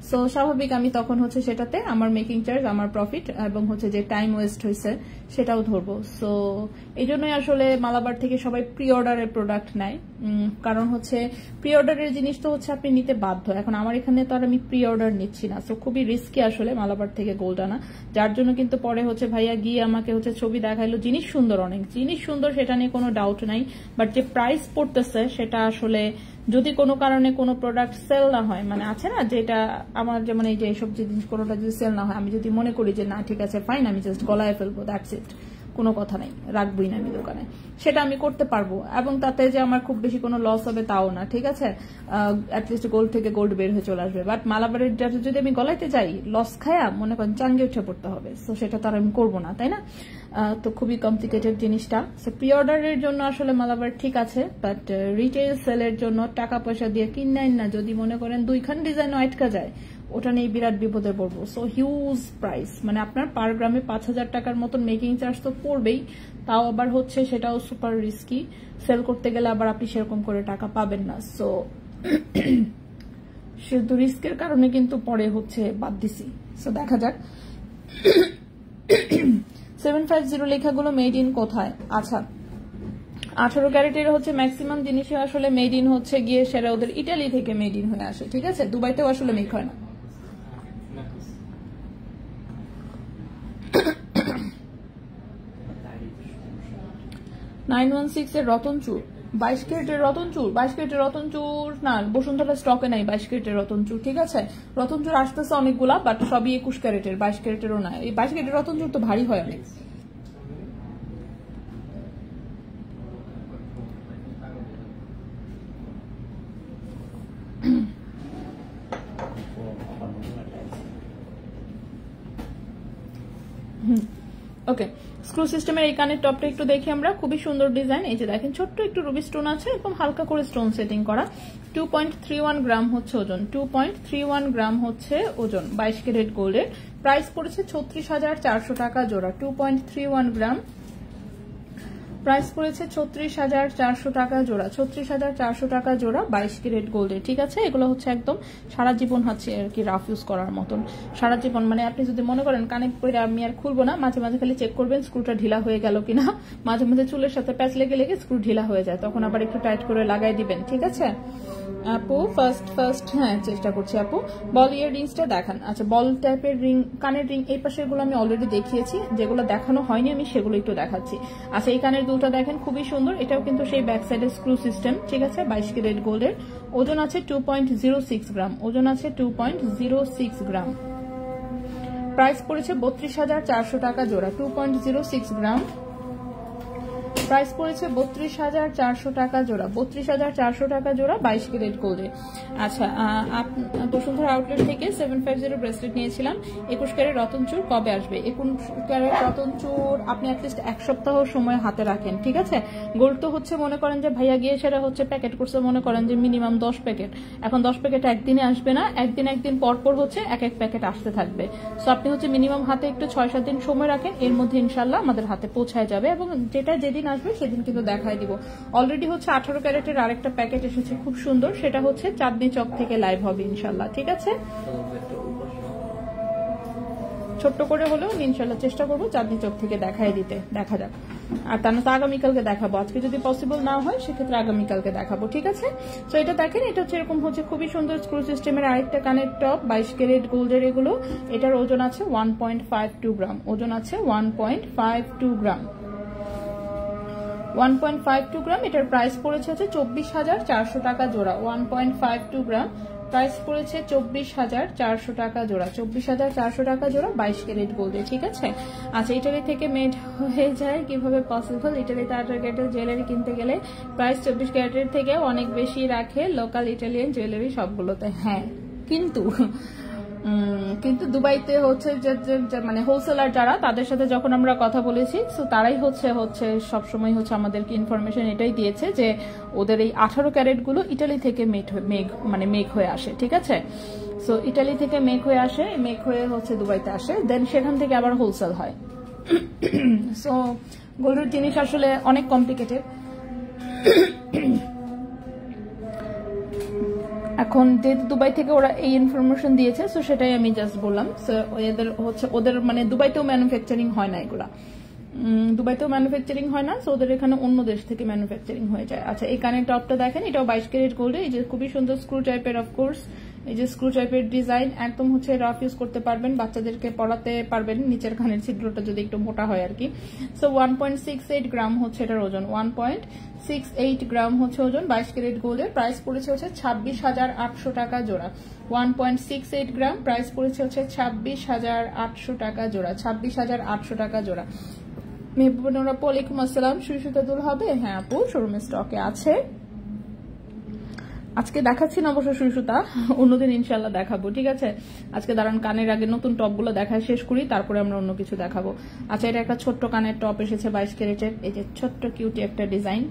সো স্বাভাবিক আমি তখন হচ্ছে সেটাতে আমার মেকিং চার্জ, আমার প্রফিট এবং হচ্ছে যে টাইম ওয়েস্ট হয়েছে সেটাও ধরবো। সো এই জন্যই আসলে মালাবার থেকে সবাই প্রি অর্ডারের প্রোডাক্ট নেয়, কারণ হচ্ছে প্রি অর্ডারের জিনিস তো হচ্ছে আপনি নিতে বাধ্য। এখন আমার এখানে তো আর আমি প্রি অর্ডার নিচ্ছি না, সো খুবই রিস্কি আসলে মালাবার থেকে গোল্ড আনা, যার জন্য কিন্তু পরে হচ্ছে ভাইয়া গিয়ে আমাকে হচ্ছে ছবি দেখাইলো, জিনিস সুন্দর, অনেক জিনিস সুন্দর, সেটা নিয়ে কোনো ডাউট নাই, বাট যে প্রাইস পড়তেছে সেটা আসলে যদি কোনো কারণে কোনো প্রোডাক্ট সেল না হয়, মানে আছে না যেটা আমার যেমন এই যে এইসব জিনিস কোনোটা যদি সেল না হয়, আমি যদি মনে করি যে না ঠিক আছে ফাইন, আমি জাস্ট গলায় ফেলবো, দ্যাটস ইট, কোনো কথা নাই, রাখবই না আমি দোকানে, সেটা আমি করতে পারবো, এবং তাতে যে আমার খুব বেশি কোনো লস হবে তাও না, ঠিক আছে। অ্যাটলিস্ট গোল্ড থেকে গোল্ড বের হয়ে চলে আসবে। বাট মালাবারের যদি আমি গলাইতে যাই, লস খায়া মনে করেন চাঙ্গে উঠে পড়তে হবে, তো সেটা তো আর আমি করবো না, তাই না। তো খুবই কমপ্লিকেটেড জিনিসটা। সো প্রি অর্ডারের জন্য আসলে মালাবার ঠিক আছে, বাট রিটেল সেলের জন্য টাকা পয়সা দিয়ে কিনেন না, যদি মনে করেন 2খান ডিজাইন আটকা যায়, ওটা নিয়ে বিরাট বিপদে পড়বো। সো হিউজ প্রাইস, মানে আপনার পার গ্রামে 5,000 টাকার মতন মেকিং চার্জ তো পড়বেই, তাও আবার হচ্ছে সেটাও সুপার রিস্কি, সেল করতে গেলে আবার আপনি সেরকম করে টাকা পাবেন না। সো সেহেতু রিস্কের কারণে কিন্তু পরে হচ্ছে বাদ দিছি। সো দেখা যাক 750 লেখাগুলো মেড ইন কোথায়। আচ্ছা, 18 ক্যারেটের হচ্ছে ম্যাক্সিমাম জিনিসই আসলে মেড ইন হচ্ছে গিয়ে সেরা ওদের ইটালি থেকে মেড ইন হয়ে আসে, ঠিক আছে, দুবাইতেও আসলে মেক হয় না। এর রতনচুর, 22 ক্যারেটের রতনচুর, 22 ক্যারেটের রতনচুর না, বসুন্ধরা স্টকে নাই 22 ক্যারেটের রতনচুর, ঠিক আছে। রতনচুর আসতেছে অনেকগুলা, বাট সবই 21 ক্যারেটের, 22 ক্যারেটেরও না। এই 22 ক্যারেটের রতনচুর তো ভারী হয় অনেক। ওকে, স্ক্রু সিস্টেমের এই কানের টপটা একটু দেখি আমরা, খুবই সুন্দর ডিজাইন। এই যে দেখেন ছোট্ট একটু রুবি স্টোন আছে, একদম হালকা করে স্টোন সেটিং করা। 2.31 গ্রাম হচ্ছে ওজন, 2.31 গ্রাম হচ্ছে ওজন, 22 ক্যারেট গোল্ডের। প্রাইস পড়েছে 36,400 টাকা জোড়া। 2.31 গ্রাম, প্রাইস পড়েছে 36,400 টাকা জোড়া। 36,400 টাকা জোড়া, 22 ক্যারেট গোল্ডের, ঠিক আছে। এগুলো হচ্ছে একদম সারা জীবন হচ্ছে আর কি রাফ ইউজ করার মতন, সারা জীবন। মানে আপনি যদি মনে করেন কানে পরে আমি আর খুলবো না, মাঝে মাঝে খালি চেক করবেন স্ক্রুটা ঢিলা হয়ে গেল কিনা। মাঝে মাঝে চুলের সাথে প্যাচ লেগে লেগে স্ক্রু ঢিলা হয়ে যায়, তখন আবার একটু টাইট করে লাগাই দিবেন, ঠিক আছে। আপু ফার্স্ট হ্যাঁ চেষ্টা করছি আপু। বল ইয়ার রিংসটা দেখান। আচ্ছা, বল টাইপের রিং, কানের রিং এই পাশের গুলো আমি অলরেডি দেখিয়েছি, যেগুলো দেখানো হয়নি আমি সেগুলো একটু দেখাচ্ছি। আচ্ছা, এই কানের দুলটা দেখেন খুবই সুন্দর, এটাও কিন্তু সেই ব্যাক সাইডের স্ক্রু সিস্টেম, ঠিক আছে। 22 ক্যারেট গোল্ডের, ওজন আছে 2.06 গ্রাম, ওজন আছে 2.06 গ্রাম। প্রাইস পড়েছে 32,400 টাকা জোড়া। 2.06 গ্রাম, প্রাইস পড়েছে 32,400 টাকা জোড়া। 32,400 টাকা জোড়া, 22 ক্যারেট গোল্ডে। আচ্ছা, বসুন্ধরা আউটলেট থেকে 750 ব্রেসলেট নিয়েছিলাম। 21 ক্যারেট রতনচুর কবে আসবে? 21 ক্যারেট রতনচুর আপনি অ্যাটলিস্ট এক সপ্তাহ সময় হাতে রাখেন, ঠিক আছে। গোল্ড তো হচ্ছে মনে করেন যে ভাইয়া গিয়ে সেটা হচ্ছে প্যাকেট করছে, মনে করেন যে মিনিমাম 10 প্যাকেট। এখন 10 প্যাকেট একদিনে আসবে না, একদিন পর হচ্ছে এক এক প্যাকেট আসতে থাকবে। সো আপনি হচ্ছে মিনিমাম হাতে একটু 6-7 দিন সময় রাখেন, এর মধ্যে ইনশাল্লাহ আমাদের হাতে পৌঁছায় যাবে। এবং যেটা যেদিন আসবে সেদিন কিন্তু দেখাই দিব। অলরেডি হচ্ছে 18 ক্যারেটের আরেকটা প্যাকেট এসেছে খুব সুন্দর, সেটা হচ্ছে চাঁদনি চক থেকে লাইভ হবে ইনশাল্লাহ, ঠিক আছে? ছোট্ট করে হলেও ইনশাল্লাহ চেষ্টা করবো চাঁদনি চক থেকে দেখাই দিতে, দেখা যাক। আর তা না তো আগামীকালকে দেখাবো, আজকে যদি পসিবল না হয় সেক্ষেত্রে আগামীকালকে দেখাবো, ঠিক আছে? তো এটা দেখেন, এটা হচ্ছে এরকম হচ্ছে খুবই সুন্দর স্ক্রু সিস্টেমের আরেকটা কানের টপ, 22 ক্যারেট গোল্ডের এগুলো। এটার ওজন আছে 1.52 গ্রাম, ওজন আছে 1.52 গ্রাম, 1.52 গ্রাম। এটার প্রাইস পড়েছে হচ্ছে 24,400 টাকা জোড়া। 1.52 গ্রাম, প্রাইস পড়েছে 24,400 টাকা জোড়া, 24,400 টাকা জোড়া 22 ক্যারেট গোল্ডে, ঠিক আছে? আচ্ছা, ইটালি থেকে মেড হয়ে যায় কিভাবে পসিবল? ইটালিতে 18 ক্যারেটের জুয়েলারি কিনতে গেলে প্রাইস 24 ক্যারেটের থেকে অনেক বেশি রাখে লোকাল ইটালিয়ান জুয়েলারি সবগুলোতে। হ্যাঁ, কিন্তু দুবাইতে হচ্ছে যে মানে হোলসেলার যারা, তাদের সাথে যখন আমরা কথা বলেছি, সো তারাই হচ্ছে সবসময় হচ্ছে আমাদেরকে ইনফরমেশন এটাই দিয়েছে যে ওদের এই 18 ক্যারেট গুলো ইটালি থেকে মেক হয়ে আসে, ঠিক আছে? সো ইটালি থেকে মেক হয়ে আসে, মেক হয়ে হচ্ছে দুবাইতে আসে, দেন সেখান থেকে আবার হোলসেল হয়। সো গোল্ডের জিনিস আসলে অনেক কমপ্লিকেটেড। এখন যেহেতু দুবাই থেকে ওরা এই ইনফরমেশন দিয়েছে, সো সেটাই আমি জাস্ট বললাম। সো ওদের মানে দুবাইতেও ম্যানুফ্যাকচারিং হয় না এগুলা, দুবাইতেও ম্যানুফ্যাকচারিং হয় না, সো ওদের এখানে অন্য দেশ থেকে ম্যানুফ্যাকচারিং হয়ে যায়। আচ্ছা, এই কানের টপটা দেখেন, এটাও 22 ক্যারেট গোল্ডে, এই যে খুবই সুন্দর স্ক্রু টাইপের, অফকোর্স এই যে স্ক্রু টাইপের ডিজাইন, একদম হচ্ছে রাফ ইউজ করতে পারবেন, বাচ্চাদেরকে পড়াতে পারবেন, নিচের কানের ছিদ্রটা যদি একটু মোটা হয় আর কি। সো 1.68 গ্রাম হচ্ছে এটার ওজন, 1.68 গ্রাম হচ্ছে ওজন, 22 ক্যারেট গোল্ডের। প্রাইস পড়েছে হচ্ছে 26,800 টাকা জোড়া। 1.68 গ্রাম, প্রাইস পড়েছে হচ্ছে 26,800 টাকা জোড়া, 26,800 টাকা জোড়া। মেহবুবুর আপু, ওয়ালাইকুম আসসালাম। সুতা দুল হবে? হ্যাঁ আপু, শোরুমে স্টকে আছে। আজকে দেখাচ্ছি না অবশ্য সুতা, অন্যদিন ইনশাল্লাহ দেখাবো, ঠিক আছে? আজকে দাঁড়ান, কানের আগে নতুন টপগুলো দেখায় শেষ করি, তারপরে আমরা অন্য কিছু দেখাবো। আচ্ছা, এটা একটা ছোট্ট কানের টপ এসেছে 22 ক্যারেটের, এই যে ছোট্ট কিউটি একটা ডিজাইন।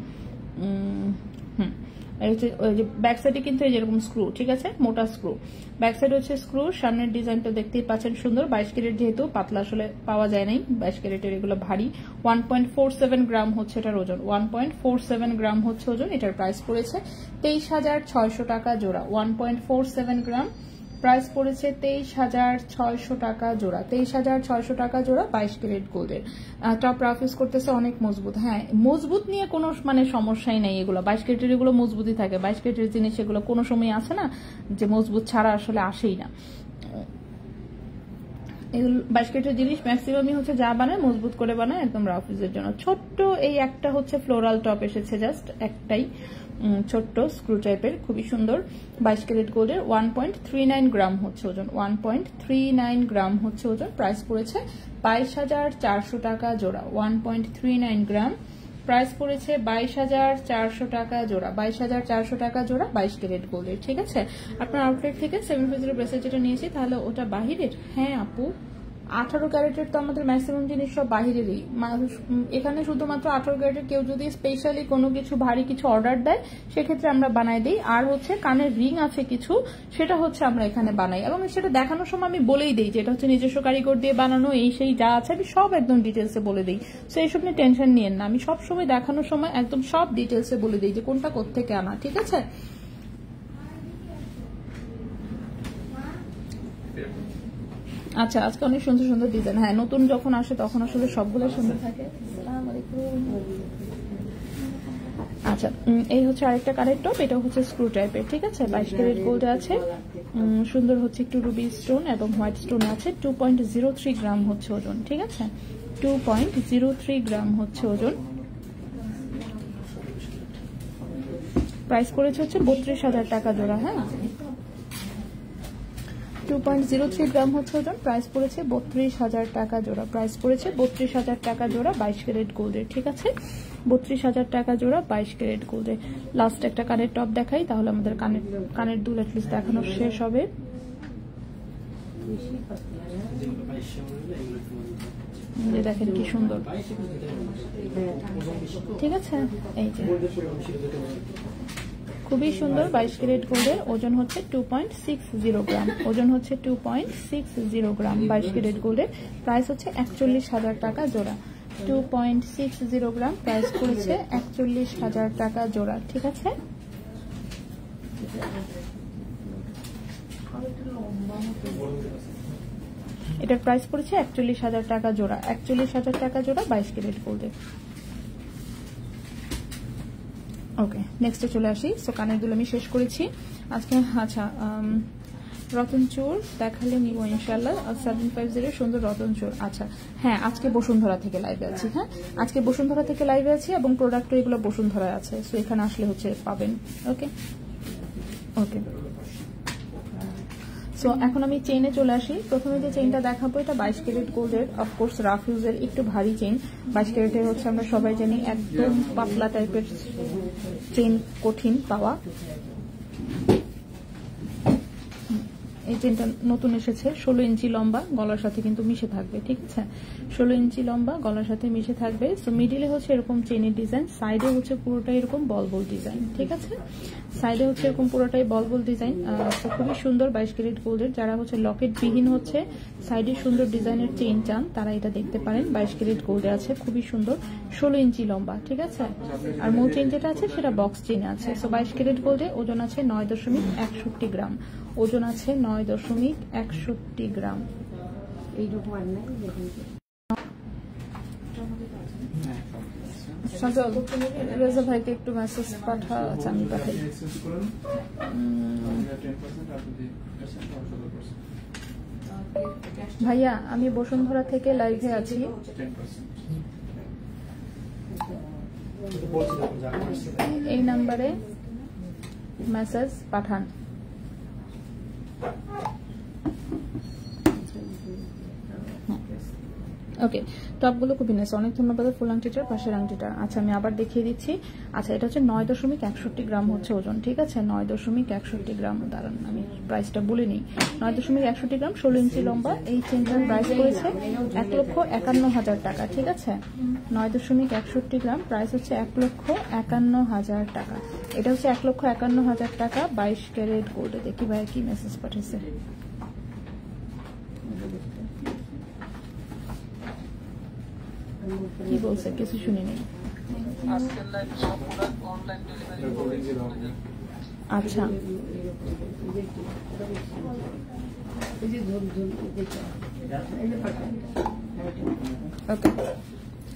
ওই যে ব্যাক সাইডে কিন্তু এই যেরকম স্ক্রু, ঠিক আছে, মোটা স্ক্রু, ব্যাক সাইড হচ্ছে স্ক্রু, সামনের ডিজাইনটা দেখতেই পাচ্ছেন সুন্দর। 22 ক্যারেট যেহেতু পাতলা আসলে পাওয়া যায় নাই, 22 ক্যারেটের এগুলো ভারী। 1.47 গ্রাম হচ্ছে এটার ওজন, 1.47 গ্রাম হচ্ছে ওজন। এটার প্রাইস পড়েছে 23,600 টাকা জোড়া। 1.47 গ্রাম, প্রাইস পড়েছে 23,600 টাকা জোড়া, 23,600 টাকা জোড়া 22 ক্যারেট গোল্ডের। টপ রাফ ইউজ করতেছে, অনেক মজবুত। হ্যাঁ, মজবুত নিয়ে কোনো মানে সমস্যাই নেই, এগুলো 22 ক্যারেটের এগুলো মজবুতই থাকে। 22 ক্যারেটের জিনিস এগুলো কোনো সময় আছে না যে মজবুত ছাড়া আসলে আসেই না। এগুলো 22 ক্যারেটের জিনিস ম্যাক্সিমামই হচ্ছে যা বানায় মজবুত করে বানায়, একদম রাফ ইউজের জন্য। ছোট্ট এই একটা হচ্ছে ফ্লোরাল টপ এসেছে, জাস্ট একটাই, ছোট্ট স্ক্রু টাইপের, খুবই সুন্দর, 22 ক্যারেট গোল্ডের। 1.39 গ্রাম হচ্ছে ওজন, 1.39 গ্রাম হচ্ছে ওজন। প্রাইস পড়েছে 22,400 টাকা জোড়া। 1.39 গ্রাম, প্রাইস পড়েছে 22,400 টাকা জোড়া, 22,400 টাকা জোড়া 22 ক্যারেট গোল্ডের, ঠিক আছে? আপনার আউটলেট থেকে 750 ব্রেসলেট যেটা নিয়েছি, তাহলে ওটা বাহিরের? হ্যাঁ আপু, 18 ক্যারেটের তো আমাদের ম্যাক্সিমাম জিনিস সব বাহিরেরই। এখানে শুধুমাত্র 18 ক্যারেটের কেউ যদি স্পেশালি কোনো কিছু ভারী কিছু অর্ডার দেয়, সেক্ষেত্রে আমরা বানাই দিই। আর হচ্ছে কানের রিং আছে কিছু, সেটা হচ্ছে আমরা এখানে বানাই, এবং সেটা দেখানোর সময় আমি বলেই দিই যে এটা হচ্ছে নিজস্ব কারিগর দিয়ে বানানো, এই সেই যা আছে আমি সব একদম ডিটেলসে বলে দিই। সো এইসব নিয়ে টেনশন নিয়েন না, আমি সব সময় দেখানোর সময় একদম সব ডিটেলসে বলে দিই যে কোনটা কোত্থেকে আনা, ঠিক আছে? আচ্ছা, আজকে অনেক সুন্দর সুন্দর ডিজাইন। হ্যাঁ, নতুন যখন আসে তখন আসলে সবগুলো সুন্দর থাকে। আসসালামু আলাইকুম। আচ্ছা, এই হচ্ছে আরেকটা কানের টপ, এটা হচ্ছে স্ক্রু টাইপের, ঠিক আছে? 22 ক্যারেট গোল্ডে আছে, সুন্দর হচ্ছে একটু রুবি স্টোন এবং হোয়াইট স্টোন আছে। 2.03 গ্রাম হচ্ছে ওজন, ঠিক আছে? 2.03 গ্রাম হচ্ছে ওজন। প্রাইস করেছে হচ্ছে 32,000 টাকা জোড়া। হ্যাঁ, 2.03 গ্রাম হচ্ছে ওজন, প্রাইস পড়েছে 32,000 টাকা জোড়া, প্রাইস পড়েছে 32,000 টাকা জোড়া 22 ক্যারেট গোল্ডের, ঠিক আছে? 32,000 টাকা জোড়া 22 ক্যারেট গোল্ডের। লাস্ট একটা কানের টপ দেখাই, তাহলে আমাদের কানের দুল এটলিস্ট দেখানো শেষ হবে। দেখেন কি সুন্দর, ঠিক আছে? এই যে খুবই সুন্দর 22 ক্যারেট গোল্ডের, ওজন হচ্ছে 2.60 গ্রাম, ওজন হচ্ছে 2.60 গ্রাম 22 ক্যারেট গোল্ডের। প্রাইস হচ্ছে 41,000 টাকা জোড়া, 2.60 গ্রাম, প্রাইস পড়েছে 41,000 টাকা জোড়া। ঠিক আছে, এটার প্রাইস পড়েছে 41,000 টাকা জোড়া। 41,000 টাকা জোড়া 22 ক্যারেট গোল্ডের। ওকে, নেক্সটে চলে আসি। সো কানের দুল আমি শেষ করেছি আজকে। আচ্ছা, রতন চোর দেখালে নিব ইনশাল্লাহ। 750 সুন্দর রতন চোর। আচ্ছা হ্যাঁ, আজকে বসুন্ধরা থেকে লাইভে আছি। হ্যাঁ, আজকে বসুন্ধরা থেকে লাইভে আছি এবং প্রোডাক্টও এগুলো বসুন্ধরায় আছে। সো এখানে আসলে হচ্ছে পাবেন। ওকে ওকে, সো এখন আমি চেইনে চলে আসি। প্রথমে যে চেইনটা দেখাবো এটা 22 ক্যারেট গোল্ডের, অফকোর্স রাফ ইউজের, একটু ভারী চেইন। 22 ক্যারেটের হচ্ছে আমরা সবাই জানি একদম পাতলা টাইপের চেইন, কঠিন পাওয়া। এই চেনটা নতুন এসেছে, 16 ইঞ্চি লম্বা, গলার সাথে কিন্তু মিশে থাকবে। ঠিক আছে, 16 ইঞ্চি লম্বা, গলার সাথে মিশে থাকবে। সো মিডিলে হচ্ছে এরকম চেনের ডিজাইন, সাইডে হচ্ছে পুরোটাই এরকম বল বল ডিজাইন। ঠিক আছে, সাইডে হচ্ছে এরকম পুরোটাই বল বল ডিজাইন। তো খুবই সুন্দর 22 ক্যারেট গোল্ডের। যারা হচ্ছে লকেট বিহীন হচ্ছে সাইডে সুন্দর ডিজাইনের চেইন চান তারা এটা দেখতে পারেন। 22 ক্যারেট গোল্ডে আছে, খুবই সুন্দর, 16 ইঞ্চি লম্বা। ঠিক আছে, আর মূল চেইন যেটা আছে সেটা বক্স চেইনে আছে। সো 22 ক্যারেট গোল্ডে ওজন আছে 9.61 গ্রাম। ওজন আছে 9.61 গ্রাম। রেজা ভাইকে একটু মেসেজ পাঠা। আচ্ছা আমি পাঠাই। ভাইয়া আমি বসুন্ধরা থেকে লাইভে আছি। এই নাম্বারে মেসেজ পাঠান। ওকে, টপগুলো খুবই নাইস, অনেক ধন্যবাদ। ফুল আংটিটার পাশের আংটিটা। আচ্ছা আমি আবার দেখিয়ে দিচ্ছি। আচ্ছা এটা হচ্ছে 9.61 গ্রাম হচ্ছে ওজন। ঠিক আছে, 9.61 গ্রাম। দাঁড়ান আমি প্রাইসটা বলে নিই। 9.61 গ্রাম, 16 ইঞ্চি লম্বা। এই চেনটার প্রাইস পড়েছে 1,51,000 টাকা। ঠিক আছে, 9.61 গ্রাম, প্রাইস হচ্ছে 1,51,000 টাকা। এটা হচ্ছে 1,51,000 টাকা 22 ক্যারেট গোল্ডে। দেখি ভাই কি মেসেজ পাঠিয়েছে। কি বলছে কিছু শুনিনি। আচ্ছা ওকে,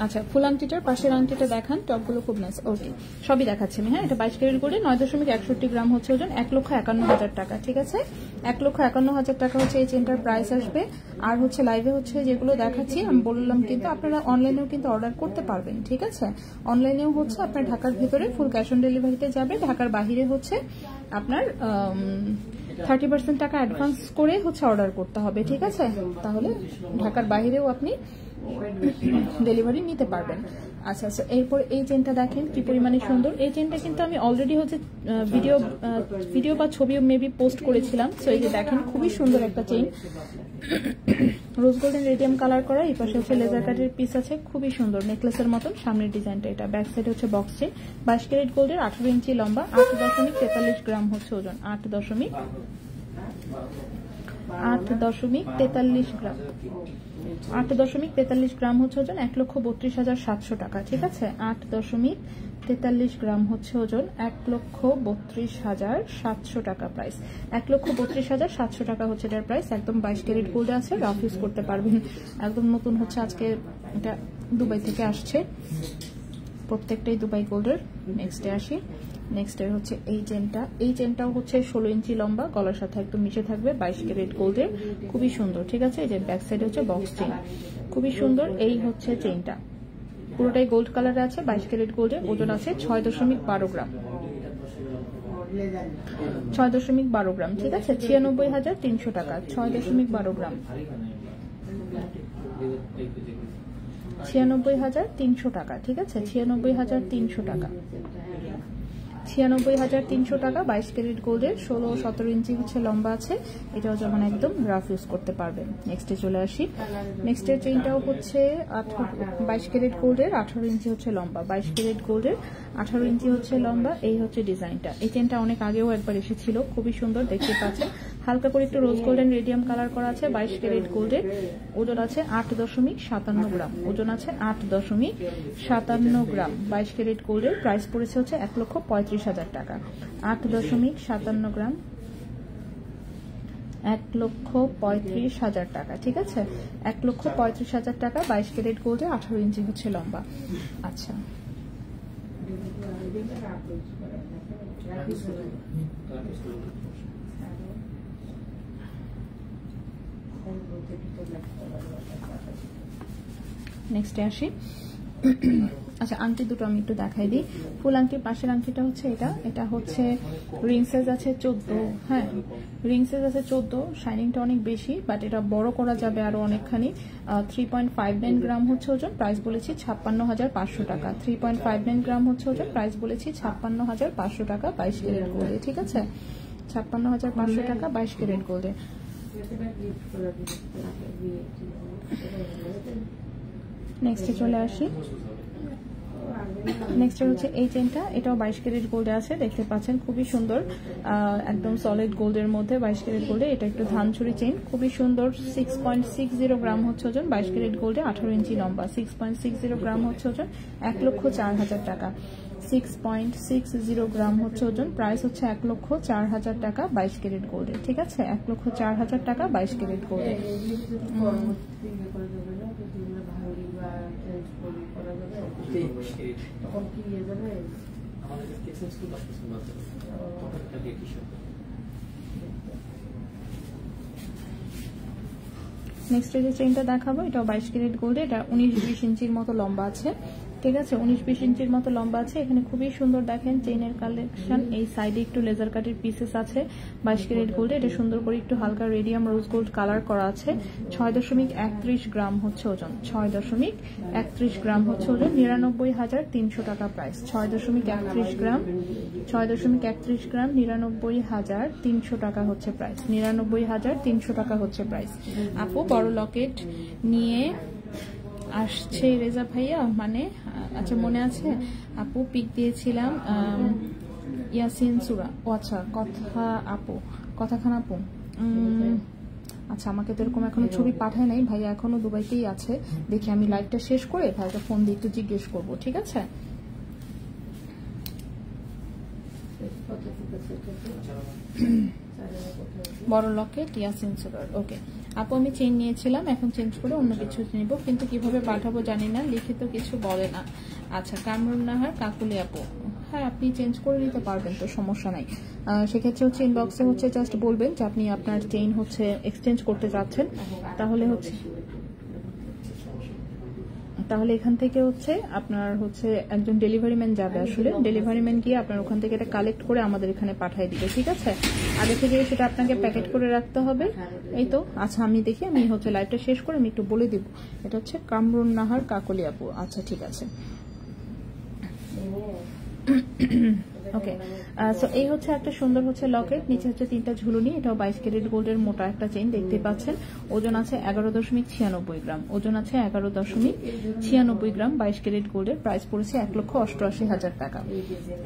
আচ্ছা ফুল আংটিটার পাশের আংটিটা দেখান। টপগুলো খুব নাইস। ওকে, সবই দেখাচ্ছি আমি। হ্যাঁ, এটা 22 ক্যারেট গোল্ডে, 9.61 গ্রাম হচ্ছে ওজন, 1,51,000 টাকা। ঠিক আছে, 1,51,000 টাকা হচ্ছে এই চেনটার প্রাইস আসবে। আর হচ্ছে লাইভে হচ্ছে যেগুলো দেখাচ্ছি আমি বললাম, কিন্তু আপনারা অনলাইনেও কিন্তু অর্ডার করতে পারবেন। ঠিক আছে, অনলাইনেও হচ্ছে আপনার ঢাকার ভেতরে ফুল ক্যাশ অন ডেলিভারিতে যাবে। ঢাকার বাহিরে হচ্ছে আপনার 30% টাকা অ্যাডভান্স করে হচ্ছে অর্ডার করতে হবে। ঠিক আছে, তাহলে ঢাকার বাহিরেও আপনি ডেলিভারি নিতে পারবেন। আচ্ছা আচ্ছা, এরপর এই চেনটা দেখেন কি পরিমাণে সুন্দর। এই চেনটা কিন্তু আমি অলরেডি হচ্ছে ভিডিও বা ছবিও মেবি পোস্ট করেছিলাম। সো এই যে দেখেন খুবই সুন্দর একটা চেইন, রোজ গোল্ডেন রেডিয়াম কালার করা। এই পাশে হচ্ছে লেজার কাটের পিস আছে, খুবই সুন্দর নেকলেসের মতন সামনের ডিজাইনটা। এটা ব্যাক সাইড হচ্ছে বক্স চেইন, 22 ক্যারেট গোল্ডের, 18 ইঞ্চি লম্বা, 8.43 গ্রাম হচ্ছে ওজন, 8.43 গ্রাম। 8.43 গ্রাম হচ্ছে ওজন, 1,32,700 টাকা। ঠিক আছে, 8.43 গ্রাম হচ্ছে ওজন, 1,32,700 টাকা প্রাইস। 1,32,700 টাকা হচ্ছে এটার প্রাইস। একদম 22 ক্যারেট গোল্ডে আছে, রাফ ইউজ করতে পারবেন। একদম নতুন হচ্ছে, আজকে এটা দুবাই থেকে আসছে, প্রত্যেকটাই দুবাই গোল্ডের। নেক্সটে আসি। নেক্সটের হচ্ছে এই চেনটা। এই চেনটাও হচ্ছে 16 ইঞ্চি লম্বা, গলার সাথে একদম মিশে থাকবে, 22 ক্যারেট গোল্ডের, খুবই সুন্দর। ঠিক আছে, এই যে ব্যাক সাইড হচ্ছে বক্স চেন, খুবই সুন্দর। এই হচ্ছে চেনটা পুরোটাই গোল্ড কালারে আছে, 22 ক্যারেট গোল্ডের, ওজন আছে 6.12 গ্রাম। 6.12 গ্রাম। ঠিক আছে, 96,300 টাকা, 6.12 গ্রাম, 96,300 টাকা। ঠিক আছে, 96,300 টাকা, 96,300 টাকা, 22 ক্যারেট গোল্ডের, 16-17 ইঞ্চি হচ্ছে লম্বা আছে। এটাও যেমন একদম রাফ ইউজ করতে পারবেন। নেক্সটে চলে আসি। নেক্সটের চেইনটাও হচ্ছে 22 ক্যারেট গোল্ডের, 18 ইঞ্চি হচ্ছে লম্বা, 22 ক্যারেট গোল্ডের, 18 ইঞ্চি হচ্ছে লম্বা। এই হচ্ছে ডিজাইনটা। এই চেইনটা অনেক আগেও একবার এসেছিল, খুবই সুন্দর দেখতে পাচ্ছেন। হালকা করে একটু রোজ গোল্ডেন রেডিয়াম কালার করা আছে, 22 ক্যারেট গোল্ডের, ওজন আছে 8.57 গ্রাম, ওজন আছে 8.57 গ্রাম, 22 ক্যারেট গোল্ডের। প্রাইস পড়েছে হচ্ছে 1,35,000 টাকা। 8.57 গ্রাম, 1,35,000 টাকা। ঠিক আছে, 1,35,000 টাকা, 22 ক্যারেট গোল্ডে, 18 ইঞ্চি হচ্ছে লম্বা। আচ্ছা, নেক্সটে আসি। আচ্ছা, আংটি দুটো আমি একটু দেখাই দিই। ফুল আংটির পাশের আংটিটা হচ্ছে এটা হচ্ছে রিং সাইজ আছে 14। হ্যাঁ, রিং সাইজ আছে 14, শাইনিংটা অনেক বেশি, বাট এটা বড় করা যাবে আরো অনেকখানি। 3.59 গ্রাম হচ্ছে ওজন, প্রাইস বলেছি 56,500 টাকা। 3.59 গ্রাম হচ্ছে ওজন, প্রাইস বলেছি 56,500 টাকা, 22 ক্যারেট গোল্ডে। ঠিক আছে, 56,500 টাকা, 22 ক্যারেট গোল্ডে। নেক্সটে চলে আসি। নেক্সট হচ্ছে এই চেনটা, এটাও 22 ক্যারেট গোল্ডে আছে, দেখতে পাচ্ছেন খুবই সুন্দর, একদম সলিড গোল্ডের মধ্যে 22 ক্যারেট গোল্ডে। এটা একটু ধানচুরি চেন, খুবই সুন্দর। 6.60 গ্রাম হচ্ছে ওজন, 22 ক্যারেট গোল্ডে, 18 ইঞ্চি লম্বা। 6.60 গ্রাম হচ্ছে ওজন, 1,04,000 টাকা। 6.60 গ্রাম হচ্ছে ওজন, প্রাইস হচ্ছে 1,04,000 টাকা, 22 ক্যারেট গোল্ডে। ঠিক আছে, 1,04,000 টাকা, 22 ক্যারেট গোল্ডে। নেক্সট যে চেইনটা দেখাবো, এটা 22 ক্যারেট গোল্ডে, এটা 19-20 ইঞ্চির মতো লম্বা আছে। ঠিক আছে, 19-20 ইঞ্চির মতো লম্বা আছে। এখানে খুবই সুন্দর দেখেন চেইনের কালেকশন, এই সাইডে একটু লেজার কাটের পিসেস আছে। 22 ক্যারেট গোল্ডে, এটা সুন্দর করে একটু হালকা রেডিয়াম রোজ গোল্ড কালার করা আছে। 6.31 গ্রাম হচ্ছে ওজন, 6.31 গ্রাম হচ্ছে ওজন, 99,300 টাকা প্রাইস। 6.31 গ্রাম, 6.31 গ্রাম, 99,300 টাকা হচ্ছে প্রাইস। 99,300 টাকা হচ্ছে প্রাইস। আপু বড় লকেট নিয়ে আসছে রেজা ভাইয়া, মানে আচ্ছা মনে আছে আপু পিক দিয়েছিলাম ইয়াসিন সুরা। ও আচ্ছা, কথাখান আপু। আচ্ছা, আমাকে তো এরকম এখনো ছবি পাঠায় নাই, ভাইয়া এখনো দুবাইতেই আছে। দেখি আমি লাইভটা শেষ করে ভাইকে ফোন দিয়ে একটু জিজ্ঞেস করবো। ঠিক আছে, বড় লকেট ইয়াসিন সুরার। ওকে আপু, আমি চেন নিয়েছিলাম, এখন চেঞ্জ করে অন্য কিছু নিব, কিন্তু কিভাবে পাঠাবো জানি না, লিখিত কিছু বলে না। আচ্ছা, কামরুন নাহার কাকুলি আপু, হ্যাঁ আপনি চেঞ্জ করে নিতে পারবেন, তো সমস্যা নাই। সেক্ষেত্রে হচ্ছে ইনবক্সে হচ্ছে জাস্ট বলবেন যে আপনি আপনার চেইন হচ্ছে এক্সচেঞ্জ করতে চাচ্ছেন, তাহলে এখান থেকে হচ্ছে আপনার হচ্ছে একজন ডেলিভারি ম্যান যাবে, আসলে ডেলিভারি ম্যান গিয়ে আপনার ওখান থেকে এটা কালেক্ট করে আমাদের এখানে পাঠিয়ে দিবে। ঠিক আছে, আগে থেকে সেটা আপনাকে প্যাকেট করে রাখতে হবে। এই তো, আচ্ছা আমি দেখি, আমি হচ্ছে লাইভটা শেষ করে আমি একটু বলে দিব। এটা হচ্ছে কামরুন নাহার কাকলি আপু। আচ্ছা ঠিক আছে, ওকে। সো এই হচ্ছে একটা সুন্দর হচ্ছে লকেট, নিচে হচ্ছে 3টা ঝুলুনি। এটাও 22 ক্যারেট গোল্ডের মোটা একটা চেইন, দেখতে পাচ্ছেন। ওজন আছে 11.96 গ্রাম, ওজন আছে 11.96 গ্রাম, 22 ক্যারেট গোল্ডের। প্রাইস পড়েছে 1,88,000 টাকা।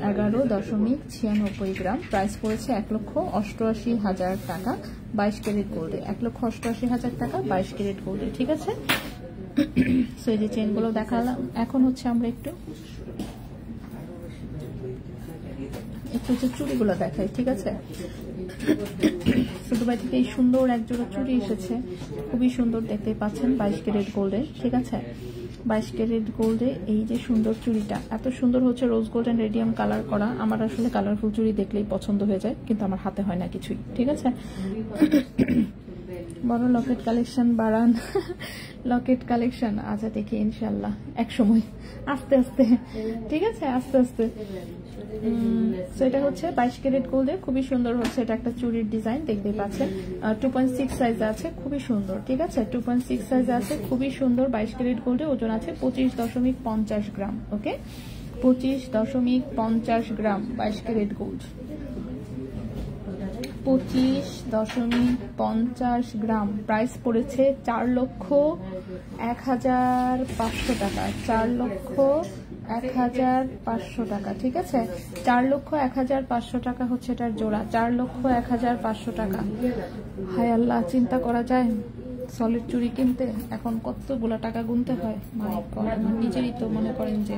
11.96 গ্রাম, প্রাইস পড়েছে 1,88,000 টাকা, 22 ক্যারেট গোল্ডে। 1,88,000 টাকা, 22 ক্যারেট গোল্ডে। ঠিক আছে, সো এই যে চেইনগুলো দেখালাম। এখন হচ্ছে আমরা একটু হচ্ছে চুড়িগুলো দেখাই। ঠিক আছে, দুবাই থেকে এই সুন্দর এক জোড়া চুড়ি এসেছে, খুবই সুন্দর, দেখতে পাচ্ছেন 22 ক্যারেট গোল্ডে। ঠিক আছে, 22 ক্যারেট গোল্ডে এই যে সুন্দর চুড়িটা, এত সুন্দর হচ্ছে রোজ গোল্ডেন রেডিয়াম কালার করা। আমার আসলে কালারফুল চুড়ি দেখলেই পছন্দ হয়ে যায়, কিন্তু আমার হাতে হয় না কিছুই। ঠিক আছে, বড় লকেট কালেকশন বাড়ান, লকেট কালেকশন। আচ্ছা দেখি ইনশাল্লাহ এক সময়, আস্তে আস্তে। ঠিক আছে, আস্তে আস্তে। তো এটা হচ্ছে 22 ক্যারেট গোল্ডে, খুবই সুন্দর হচ্ছে। এটা একটা চুড়ির ডিজাইন, দেখতেই পাচ্ছেন। 2.6 সাইজ আছে, খুবই সুন্দর। ঠিক আছে, 2.6 সাইজ আছে, খুবই সুন্দর। 22 ক্যারেট গোল্ডে, ওজন আছে 25.50 গ্রাম। ওকে, 25.50 গ্রাম, 22 ক্যারেট গোল্ড, 25.50 গ্রাম। প্রাইস পড়েছে 4,01,500 টাকা, 4,01,500 4,1500 টাকা, ঠিক আছে। 4,01,500 টাকা হচ্ছে এটার জোড়া, 4,01,500 টাকা। হায় আল্লাহ, চিন্তা করা যায় সলিড চুড়ি কিনতে এখন কতগুলো টাকা গুনতে হয়। মাই গড, আমার নিজেরই তো মনে করেন যে।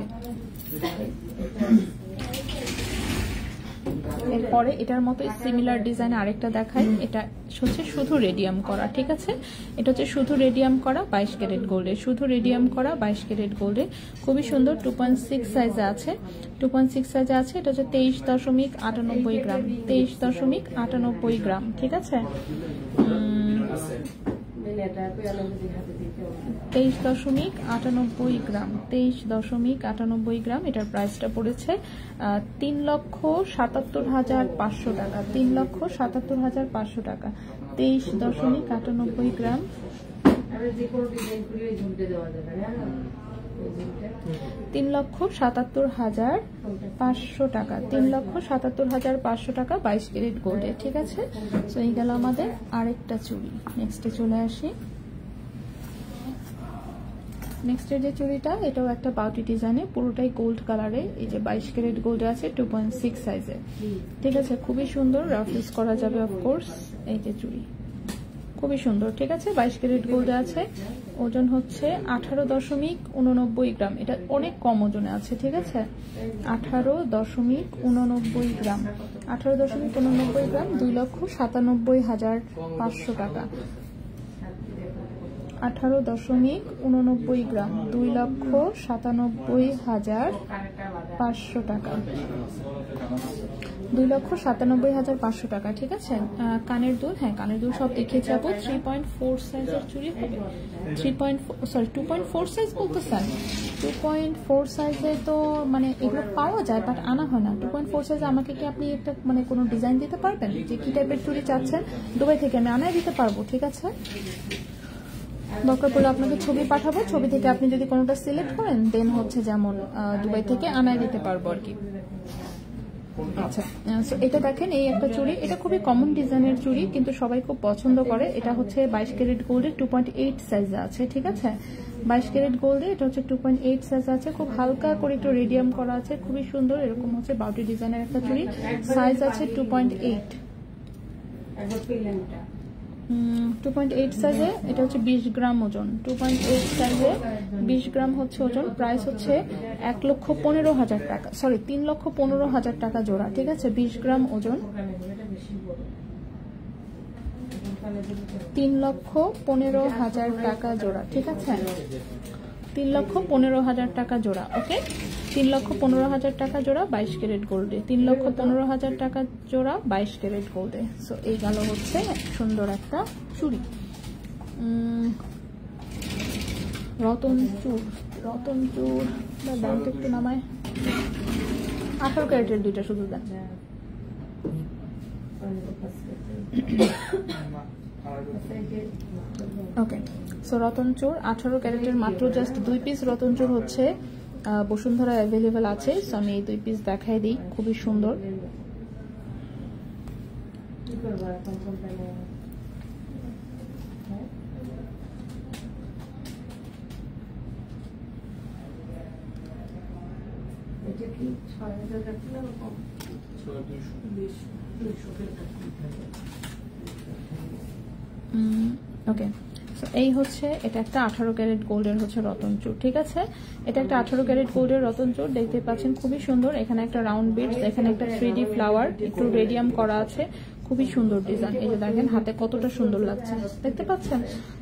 এরপরে এটার মতো সিমিলার ডিজাইন আরেকটা দেখাই। এটা হচ্ছে শুধু রেডিয়াম করা, ঠিক আছে। এটা হচ্ছে শুধু রেডিয়াম করা 22 ক্যারেট গোল্ডে, শুধু রেডিয়াম করা 22 ক্যারেট গোল্ডে, খুবই সুন্দর। 2.6 সাইজে আছে, 2.6 সাইজে আছে। এটা হচ্ছে 23.98 গ্রাম, 23.98 গ্রাম, ঠিক আছে। 23.98 গ্রাম, 23.98 গ্রাম। এটার প্রাইসটা পড়েছে 3,77,500 টাকা, 3,77,500 টাকা। 23.98 গ্রাম, 3,77,500 টাকা, 3,77,500 টাকা 22 ক্যারেট গোল্ডে, ঠিক আছে। তো এই গেল আমাদের আরেকটা চুড়ি। নেক্সটে চলে আসি। নেক্সটের যে চুড়িটা, এটাও একটা বাউটি ডিজাইনে, পুরোটাই গোল্ড কালারে। এই যে 22 ক্যারেট গোল্ডে আছে, 2.6 সাইজে, ঠিক আছে। খুবই সুন্দর, রাফ ইউজ করা যাবে অফকোর্স। এই যে চুড়ি খুবই সুন্দর, ঠিক আছে। 22 ক্যারেট গোল্ডে আছে, ওজন হচ্ছে 18.89 গ্রাম। এটা অনেক কম ওজনে আছে, ঠিক আছে। 18.89 গ্রাম, 18.89 গ্রাম, 2,97,500 টাকা। 18.89 গ্রাম, 2,97,500 টাকা, 2,97,500 টাকা, ঠিক আছে। কানের দুল, হ্যাঁ কানের দুল সব দেখিয়ে যাবো। 3.4 সাইজের চুড়ি হবে, 2.4 সাইজ বলতে স্যার, 2.4 সাইজে তো মানে এগুলো পাওয়া যায় বাট আনা হয় না। 2.4 সাইজে আমাকে কি আপনি একটা মানে কোনো ডিজাইন দিতে পারবেন যে কি টাইপের চুড়ি চাচ্ছেন? দুবাই থেকে আমি আনায় দিতে পারবো, ঠিক আছে। দরকার পড়লে আপনাকে ছবি পাঠাবো, ছবি থেকে আপনি যদি কোনোটা সিলেক্ট করেন দেন হচ্ছে যেমন দুবাই থেকে আনায় দিতে পারবো আর কি। আচ্ছা, এটা দেখেন, এই একটা চুড়ি, এটা খুবই কমন ডিজাইনের চুড়ি কিন্তু সবাই খুব পছন্দ করে। এটা হচ্ছে 22 ক্যারেট গোল্ডে, 2.8 সাইজে আছে, ঠিক আছে। 22 ক্যারেট গোল্ডে এটা হচ্ছে 2.8 সাইজ আছে, খুব হালকা করে একটু রেডিয়াম করা আছে, খুবই সুন্দর। এরকম হচ্ছে বাউটি ডিজাইনের একটা চুড়ি, সাইজ আছে 2.8, 2.8 সাইজে। এটা হচ্ছে 20 গ্রাম ওজন, 2.8 সাইজে 20 গ্রাম হচ্ছে ওজন। প্রাইস হচ্ছে 1,15,000 টাকা, সরি 3,15,000 টাকা জোড়া, ঠিক আছে। 20 গ্রাম ওজন, 3,15,000 টাকা জোড়া, ঠিক আছে। 3,15,000 টাকা জোড়া, ওকে। 3,15,000 টাকা জোড়া 22 ক্যারেট গোল্ডে, 3,15,000 টাকা জোড়া 22 ক্যারেট গোল্ডে। সো এই গেল হচ্ছে সুন্দর একটা চুড়ি। রতন চুর, রতন চুর দাম তো একটু নামায়, 18 ক্যারেটের দুইটা শুধু দেন। ওকে, সো রতন চুর 18 ক্যারেটের মাত্র জাস্ট 2 পিস রতন চুর হচ্ছে বসুন্ধরা অ্যাভেলেবেল আছে। সো আমি এই 2 পিস দেখাই দিই, খুবই সুন্দর। ওকে, এই হচ্ছে এটা একটা 18 ক্যারেট গোল্ডের হচ্ছে রতন চুর, ঠিক আছে। এটা একটা 18 ক্যারেট গোল্ডের রতন চুর, দেখতে পাচ্ছেন খুবই সুন্দর। এখানে একটা রাউন্ড বিটস, এখানে একটা 3D ফ্লাওয়ার, একটু রেডিয়াম করা আছে, খুবই সুন্দর ডিজাইন। এই যে দেখেন হাতে কতটা সুন্দর লাগছে, দেখতে পাচ্ছেন।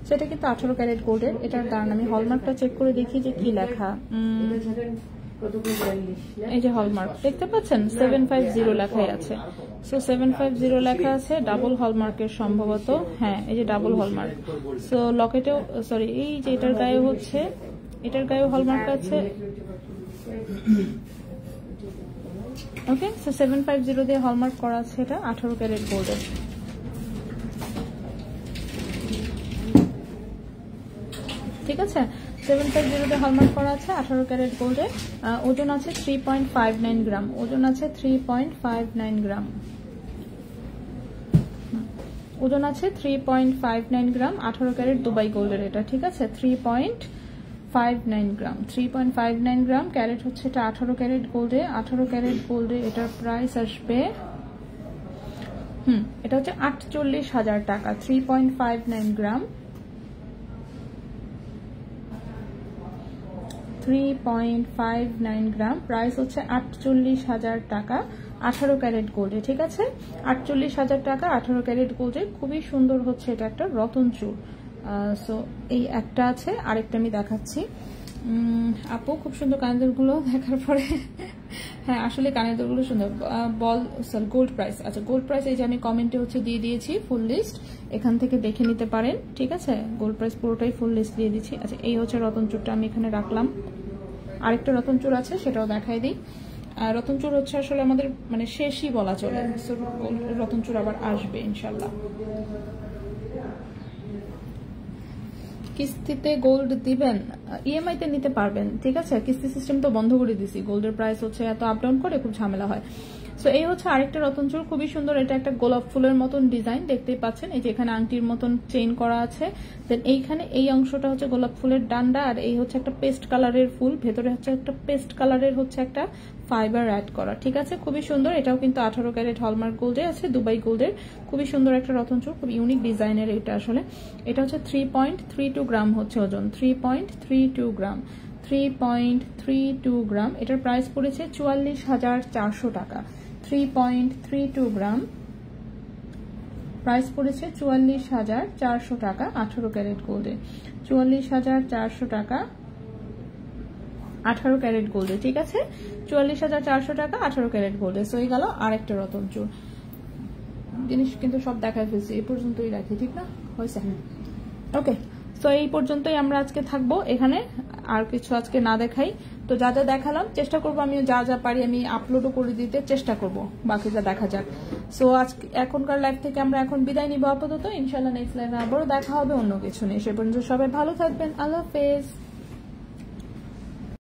সেটা কিন্তু 18 ক্যারেট গোল্ডের। এটার দাম আমি হলমার্কটা চেক করে দেখি যে কি লেখা। এই যে হলমার্ক দেখতে পাচ্ছেন 750 লেখাই আছে। সো 750 লেখা আছে, ডাবল হলমার্কের সম্ভবত, হ্যাঁ এই যে ডাবল হলমার্ক। সো লকেটেও সরি, এই যে এটার গায়ে হচ্ছে, এটার গায়ে হলমার্ক আছে। ওকে, সো 750 দিয়ে হলমার্ক করা আছে, এটা 18 ক্যারেট গোল্ডের, ঠিক আছে। 750 দিয়ে হলমার্ক করা আছে, 18 ক্যারেট গোল্ডে। ওজন আছে 3.59 গ্রাম, ওজন আছে 3.59 গ্রাম, ওজন আছে 3.59 গ্রাম। 18 ক্যারেট দুবাই গোল্ডের এটা, ঠিক আছে। 3.59 গ্রাম, 3.59 গ্রাম। ক্যারেট হচ্ছে এটা 18 ক্যারেট গোল্ডে। 18 ক্যারেট গোল্ডে এটার প্রাইস আসবে এটা হচ্ছে 48,000 টাকা। 3.59 গ্রাম, 3.59 গ্রাম, প্রাইস হচ্ছে 48,000 টাকা 18 ক্যারেট গোল্ডে। ঠিক আছে, 48,000 টাকা 18 ক্যারেট গোল্ডে। খুবই সুন্দর হচ্ছে এটা একটা রতন চূড়। সো এই একটা আছে, আরেকটা আমি দেখাচ্ছি। আপু খুব সুন্দর কানের গুলো দেখার পরে হ্যাঁ আসলে কানের দুলগুলো সুন্দর। বল সরি গোল্ড প্রাইস, আচ্ছা গোল্ড প্রাইস এই যে আমি কমেন্টে হচ্ছে দিয়ে দিয়েছি ফুল লিস্ট, এখান থেকে দেখে নিতে পারেন। ঠিক আছে, গোল্ড প্রাইস পুরোটাই ফুল লিস্ট দিয়ে দিচ্ছি। আচ্ছা এই হচ্ছে রতনচূড়টা আমি এখানে রাখলাম। আরেকটা রতনচূড় আছে, সেটাও দেখাই দিই। রতনচূড় হচ্ছে আসলে আমাদের মানে শেষই বলা চলে, রতনচূড় আবার আসবে ইনশাল্লাহ। কিস্তিতে গোল্ড দিবেন, ইএমআই তে নিতে পারবেন। ঠিক আছে, কিস্তি সিস্টেম তো বন্ধ করে দিছি, গোল্ডের প্রাইস হচ্ছে এত আপ ডাউন করে, খুব ঝামেলা হয়। সো এই হচ্ছে আরেকটা রতনচূড়, খুবই সুন্দর। এটা একটা গোলাপ ফুলের মতন ডিজাইন, দেখতেই পাচ্ছেন। এই যে এখানে আংটির মতন চেইন করা আছে, দেন এইখানে এই অংশটা হচ্ছে গোলাপ ফুলের ডান্ডা, আর এই হচ্ছে একটা পেস্ট কালারের ফুল, ভেতরে হচ্ছে একটা পেস্ট কালারের হচ্ছে একটা ফাইবার অ্যাড করা। ঠিক আছে, খুবই সুন্দর। এটাও কিন্তু 18 ক্যারেট হলমার্ক গোল্ডে আছে, দুবাই গোল্ডের। খুবই সুন্দর একটা রতনচূড়, খুব ইউনিক ডিজাইনের এটা আসলে। এটা হচ্ছে 3.32 গ্রাম হচ্ছে ওজন, 3.32 গ্রাম, 3.32 গ্রাম। এটার প্রাইস পড়েছে 44,400 টাকা। 3.32 গ্রাম, প্রাইস পড়েছে 44,400 টাকা 18 ক্যারেট গোল্ডে। 44,400 টাকা 18 ক্যারেট গোল্ডে। ঠিক আছে, 44,400 টাকা 18 ক্যারেট গোল্ডে। সো এই গেল আরেকটা রতনচূড়। জিনিস কিন্তু সব দেখায় ফেলছি, এই পর্যন্তই রাখি, ঠিক না? হয়েছে, ওকে। সো এই পর্যন্তই আমরা আজকে থাকবো এখানে, আর কিছু আজকে না দেখাই। তো যা যা দেখালাম চেষ্টা করবো আমি যা যা পারি আমি আপলোডও করে দিতে চেষ্টা করব, বাকি যা দেখা যাক। সো আজকে এখনকার লাইভ থেকে আমরা এখন বিদায় নিব আপাতত। ইনশাল্লাহ নেক্সট লাইভে আবারও দেখা হবে অন্য কিছু নিয়ে। সে পর্যন্ত সবাই ভালো থাকবেন, আল্লাহ হাফেজ।